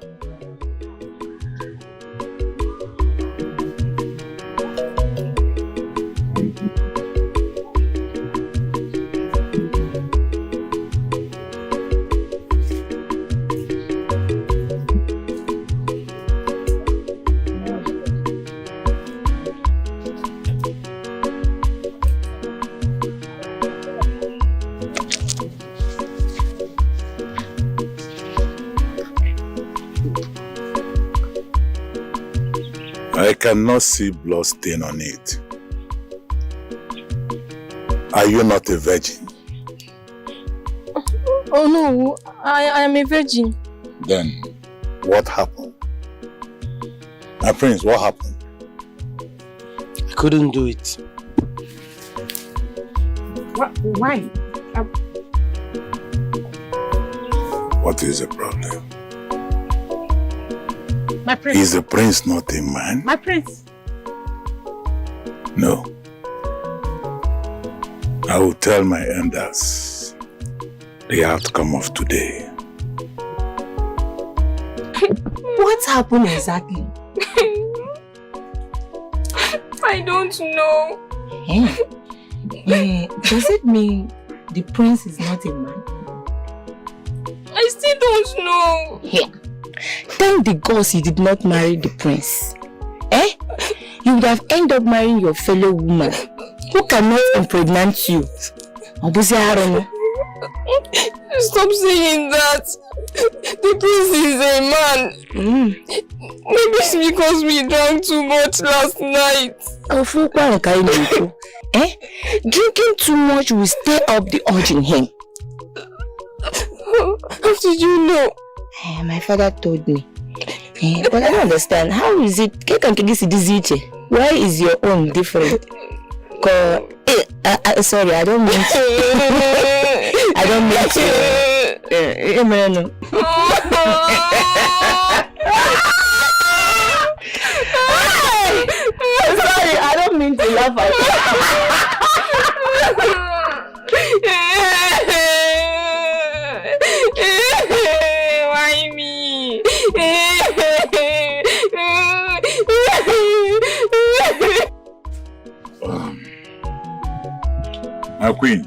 I cannot see blood stain on it. Are you not a virgin? Oh no, I am a virgin. Then, what happened? My prince, what happened? I couldn't do it. Why? What is the problem? My prince. Is the prince not a man? My prince. No. I will tell my elders the outcome of today. What happened exactly? I don't know. Does it mean the prince is not a man? I still don't know. Thank the gods you did not marry the prince. You would have ended up marrying your fellow woman who cannot impregnate you. Stop saying that. The prince is a man. Maybe it's because we drank too much last night. Drinking too much will stir up the urge in him. How did you know? My father told me. But I don't understand. How is it? Why is your own different? Sorry, I don't mean to. I don't mean to. Sorry, I don't mean to laugh at Why me? My queen.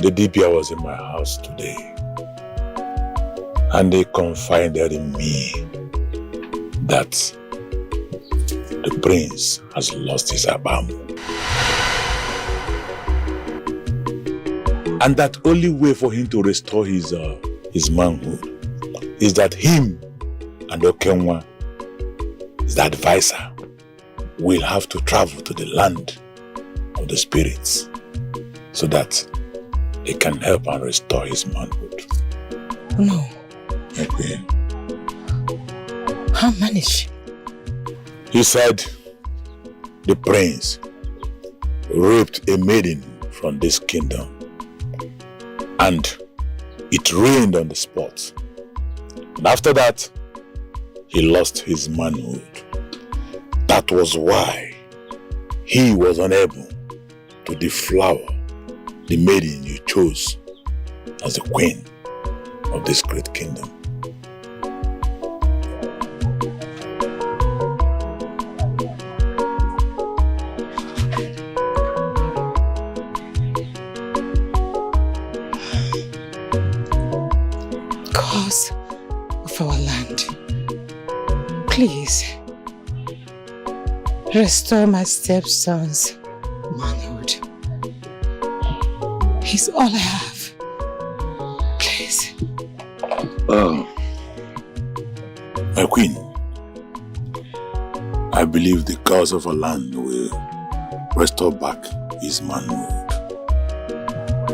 The DPR was in my house today, and they confided in me that the prince has lost his abamu, and that only way for him to restore his manhood is that him and Okenwa, his advisor, will have to travel to the land of the spirits so that they can help and restore his manhood. No. My queen. How manage? He said the prince raped a maiden from this kingdom and it rained on the spot. And after that, he lost his manhood. That was why he was unable to deflower the maiden you chose as the queen of this great kingdom. Cause of our land, please restore my stepson's manhood. He's all I have. Please. My queen, I believe the cause of our land will restore back his manhood.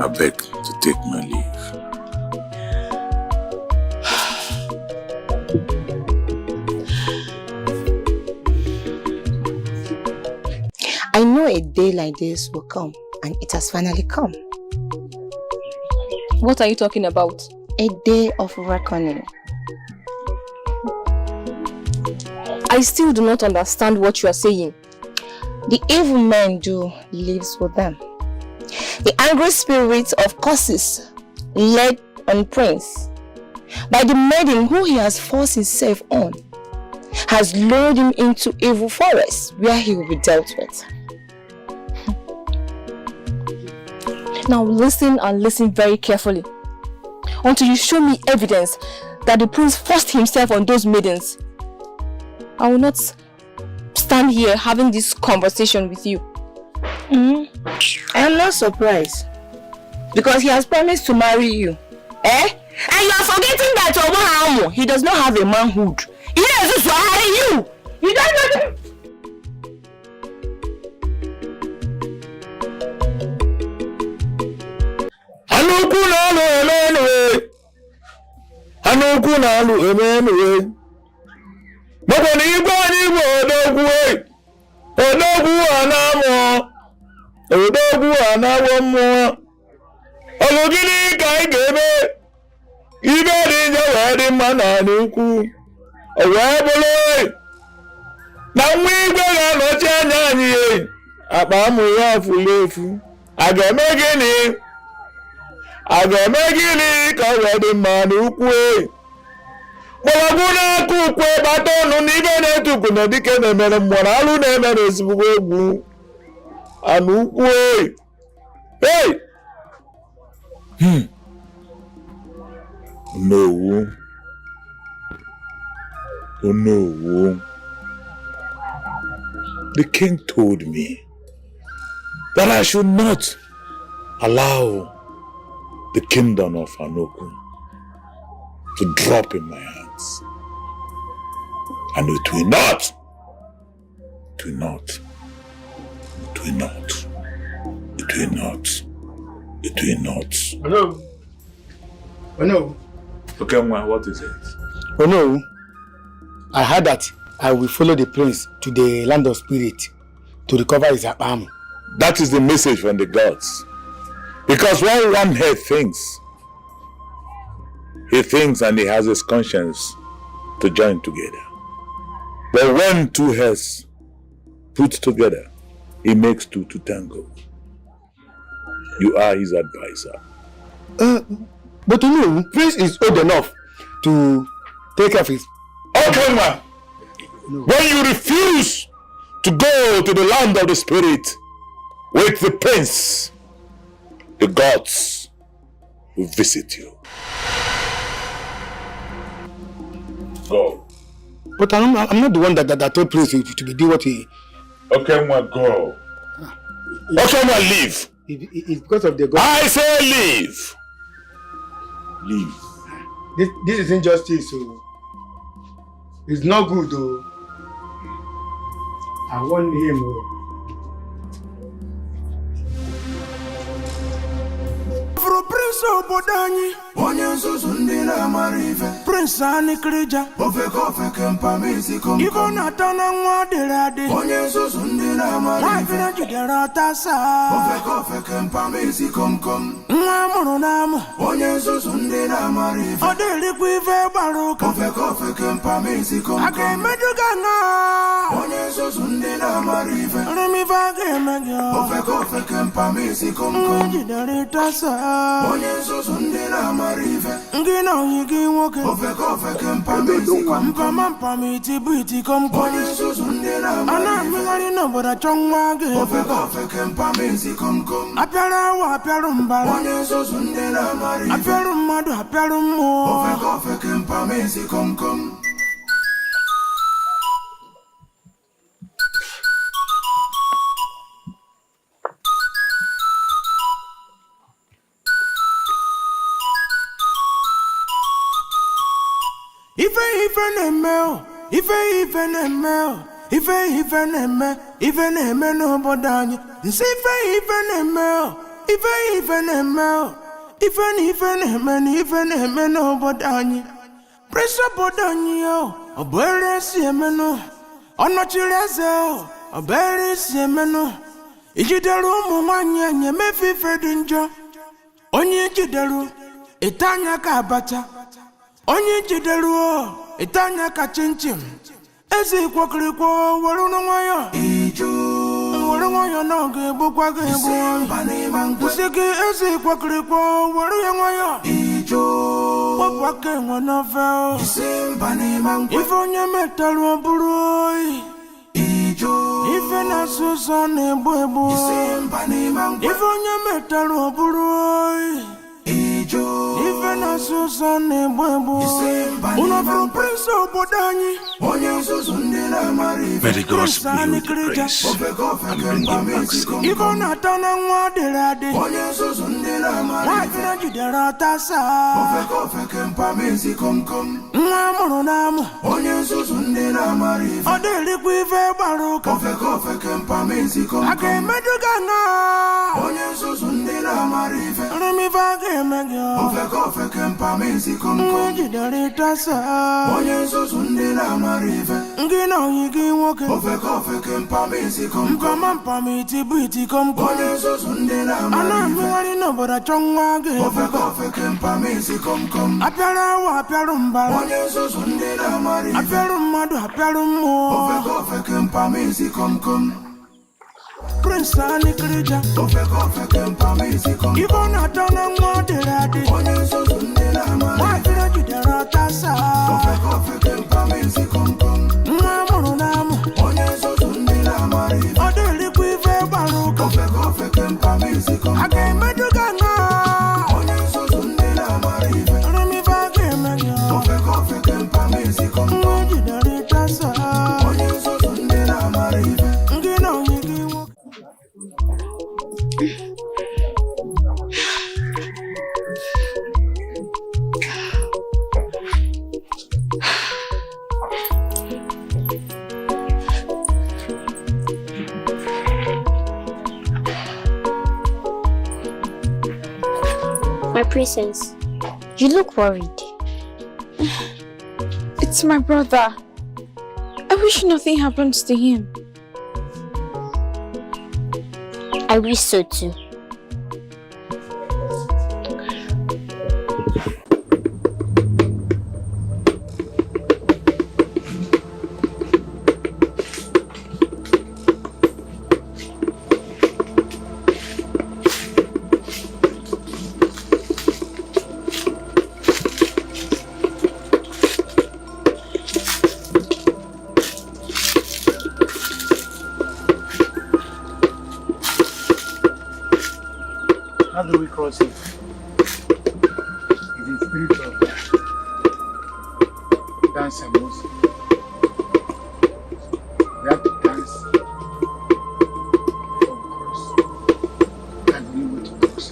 I beg to take my leave. I know a day like this will come, and it has finally come. What are you talking about? A day of reckoning. I still do not understand what you are saying. The evil men do lives with them. The angry spirits of curses led on Prince by the maiden who he has forced himself on has lured him into evil forests where he will be dealt with. Now listen and listen very carefully until you show me evidence that the prince forced himself on those maidens. I will not stand here having this conversation with you. I am not surprised because he has promised to marry you. And you are forgetting that Omo he does not have a manhood. He is to marry you. You don't know that. Maboni igwe odogwu anamo. Odogwu anawo mo. Olugini ka igebe. Ibe di nje we di mana nuku. Owe bolo. Na nwi igwe ga no che anya anyi. Apa mu ya fulefu. Agame gini ka we di mana nuku. Bolaguna kukwe batonu nibe netuku na dike na mere mmona alu na mere esibugo egwu. Anu kwe. Hey. No. Oh no. The king told me that I should not allow the kingdom of Anoku to drop in my hands. And it will not. Oh no. Okay, what is it? Oh no. I heard that I will follow the prince to the land of spirit to recover his arm. That is the message from the gods. Because when one head thinks, he thinks and he has his conscience to join together. But when two heads put together, it makes two to tango. You are his advisor. But you know, Prince is old enough to take care of his... Okay, man. No. When you refuse to go to the land of the spirit with the prince, the gods will visit you. Go. But I'm not the one that told Prince to be do what he... Okay, man, go. Okay, man, leave. It's because of the God. I say leave. Leave. This is injustice, so it's not good though. I want him. For Prince Obodani, Onyanso Sundina Marive, Prince Anikrija, Ofeko Kempamisi Kom, Igonatana Wadirade, Onyanso Sundina Marive, Jideratasa, Ofeko Kempamisi Kom, Namonam, Onyanso Sundina Marive, Odeliquive Baroka, Ofeko Kempamisi Kom, Agamedugana, Onyanso Sundina Marive, Remiva Gamega, Ofeko Kempamisi Kom, Jideratasa. Onyenso sundina marive ngina yigi woke ofeko kempamisi kompamiti biti komkom onyenso sundina marive ana mingari no boda chongwage ofeko kempamisi komkom apyara wa apyarumba onyenso sundina marive apyarumadu apyarumo ofeko kempamisi komkom. Ife neme no bodani. Ife neme no bodani. Pressure bodani yo. Obere siemeno. Onochireze. Obere siemeno. Ijideru mumanya nyeme fife dinjo. Onye jideru. Itanya ka abacha. Onye jideru. Itanya ka chinchin. Ezi kwakirikwo waru no nwaya iju waru nwaya no ge bukwa ge bu usiki ezi kwakirikwo waru ya nwaya iju bukwa ke nwana fe simba ni mangu ifonye metalu oburu iju ife na suso ne buebu simba ni mangu ifonye metalu oburu Ife na suso ne buebu Una from Prince Obodani Onyenso sundina marive May the gods be with the praise and bring him thanksgiving. Igonatana wadirade Onyenso sundina marive Wafina jideratasa Ofeko kempamisi komkom Namonam Onyenso sundina marive Odeliquive baroka Ofeko kempamisi komkom Agamedugana Onyenso sundina marive Remiva Gamega Ofeko kempamisi komkom Jideratasa Onyenso sundina marive Ngino yigi woke Ofeke mpamisi Mkama mpamiti briti Onye so sunde na mari Ana mwari no bora chongwage Ofeke mpamisi Apyara wa apyaru mbara Onye so sunde na mari Apyaru madu apyaru mo Ofeke mpamisi Prince ani krija Ofeke mpamisi Ibona tona mwadiradi Onye so sunde na mari Wafira jidera tasa Ofeke mpamisi Mwamuru namu Onye so sunde na mari Odeli kuive baruka Ofeke mpamisi Ake meduga na Onye so sunde na mari Rumi vage menyo Ofeke mpamisi Mwajidera tasa Onye so sunde na mari Ngino yigi My princess, you look worried. It's my brother. I wish nothing happens to him. I wish so too. How do we cross it? It is spiritual. Dance and music. We have to dance before we cross. And we need to cross.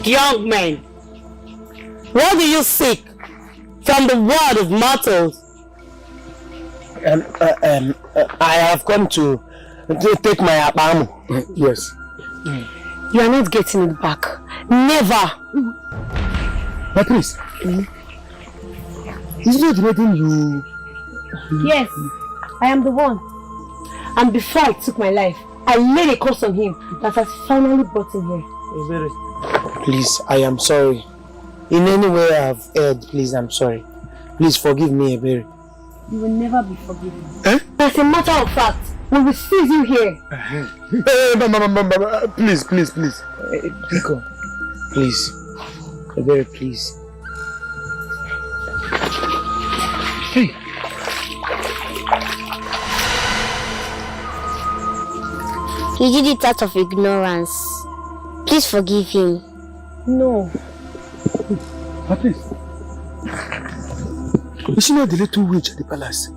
Young men, what do you seek from the world of mortals? I have come to take my abamu. Yes. You are not getting it back. Never. But please, isn't it letting you? Yes, I am the one. And before I took my life, I laid a curse on him that has finally brought him here. Please, I am sorry. In any way I have erred, please, I'm sorry. Please forgive me, Ebere. You will never be forgiven. As a matter of fact, we will seize you here. Please. Pico, please. Ebere, please. Hey. He did it out of ignorance. Please forgive him. No. But please. Is she not the little witch at the palace?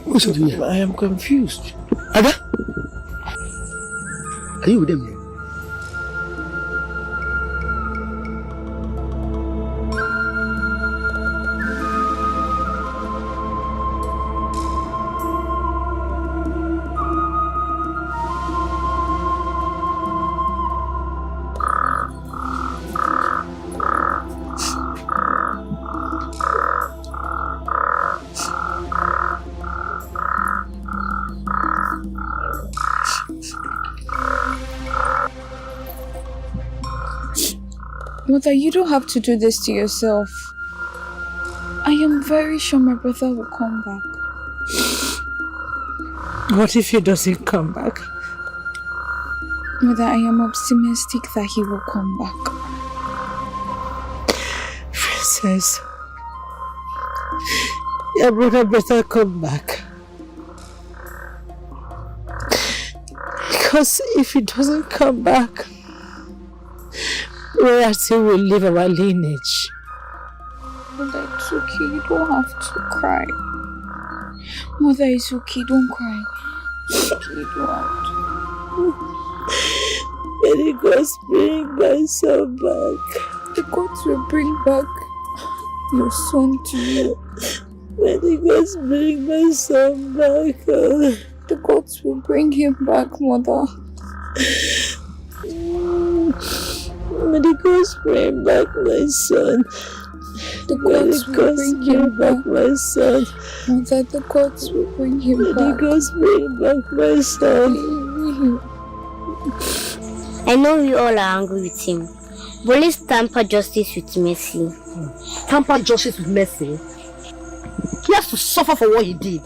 What should we do? I am confused. Ada? Are you with them here? Mother, you don't have to do this to yourself. I am very sure my brother will come back. What if he doesn't come back? Mother, I am optimistic that he will come back. Princess, your brother better come back. Because if he doesn't come back, royalty will leave our lineage. Mother, it's okay. You don't have to cry. Mother, it's okay. Don't cry. It's okay. You don't have to. May the gods bring my son back. The gods will bring back your son to you. May the gods bring my son back. The gods will bring him back, Mother. May the gods bring back my son. The gods will bring him back, my son. Mother, the gods will bring him back. The gods bring back my son. I know you all are angry with him, but let's tamper justice with mercy. Tamper justice with mercy? He has to suffer for what he did.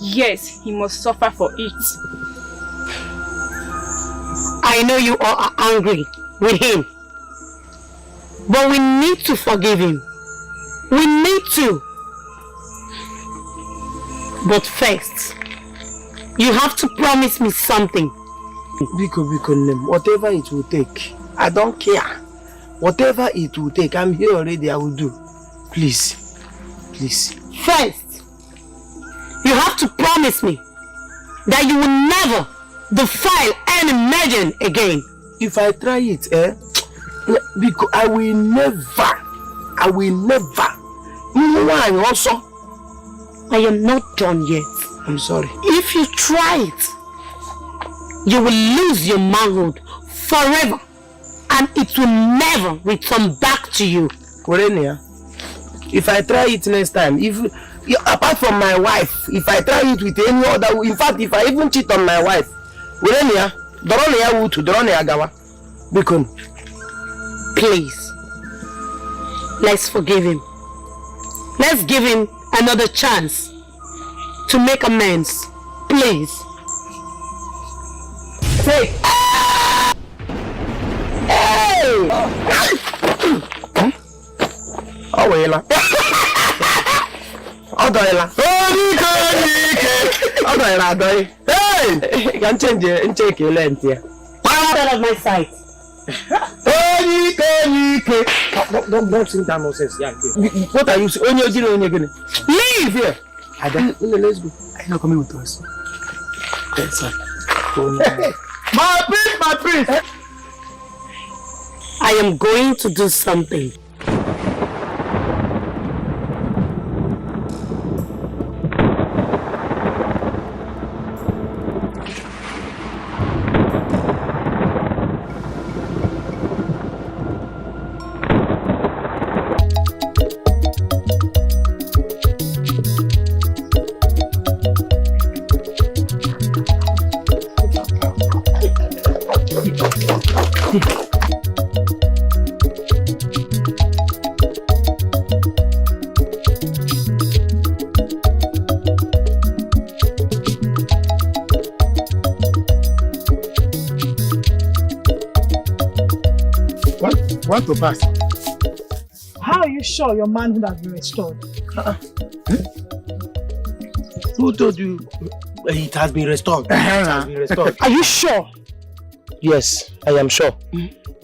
Yes, he must suffer for it. I know you all are angry with him, but we need to forgive him. We need to. But first, you have to promise me something. Biko, whatever it will take. I don't care. Whatever it will take. I'm here already, I will do. Please. Please. First, you have to promise me that you will never defile any virgin again. If I try it, because I will never. Also, I am not done yet. I'm sorry. If you try it, you will lose your manhood forever, and it will never return back to you. Korenia, if I try it next time, apart from my wife, if I try it with any other, in fact, if I even cheat on my wife, Korenia, please, let's forgive him. Let's give him another chance to make amends. Please. Hey! Hey! Oh, well. Hey! You can change your length here. Out of my sight. Don't sing that nonsense. What are you saying? Leave here. Let's go. Are you not coming with us? Yes, sir. My prince. I am going to do something. Want to pass? How are you sure your manhood has been restored? Who told you it has been restored? It has been restored. Are you sure? Yes, I am sure.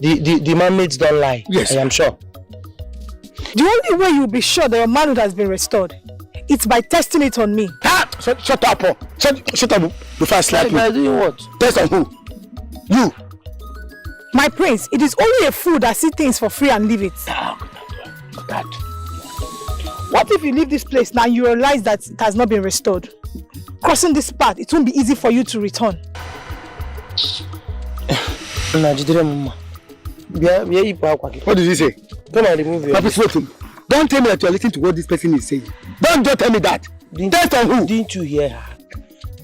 The mermaids don't lie. Yes, I am sure. The only way you'll be sure that your manhood has been restored, it's by testing it on me. Shut up, Paul. Shut up before I slap you. Doing what? Test on who? You. My prince, it is only a fool that sees things for free and leave it. That. What if you leave this place now and you realize that it has not been restored? Crossing this path, it won't be easy for you to return. What did he say? Come and remove your... Don't tell me that you are listening to what this person is saying. Don't tell me that. Test on who? Didn't you hear her?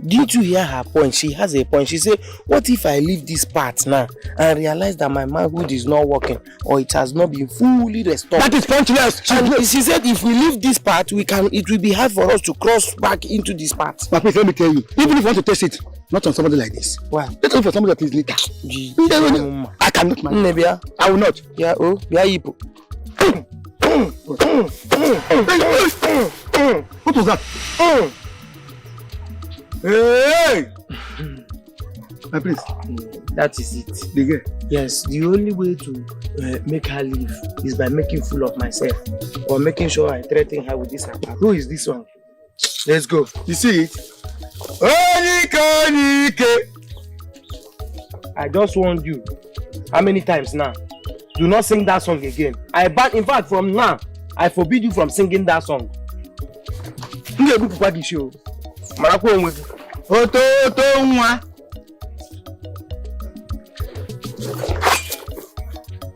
Didn't you hear her point? She has a point. She said, what if I leave this part now and realize that my manhood is not working or it has not been fully restored? That is pointless. And she said if we leave this part, it will be hard for us to cross back into this part. But please let me tell you, even if you want to test it, not on somebody like this. Why? Let's look for somebody that is later. I cannot manage. I will not. Yeah, oh, yeah, Ipo. What was that? Hey! My prince. That is it. The girl. Yes, the only way to make her leave is by making fool of myself or making sure I threaten her with this attack. Who is this one? Let's go. You see it? I just warned you. How many times now? Do not sing that song again. In fact, from now, I forbid you from singing that song.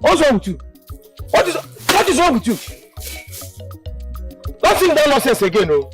What's wrong with you? What is wrong with you? Don't sing that nonsense again, oh.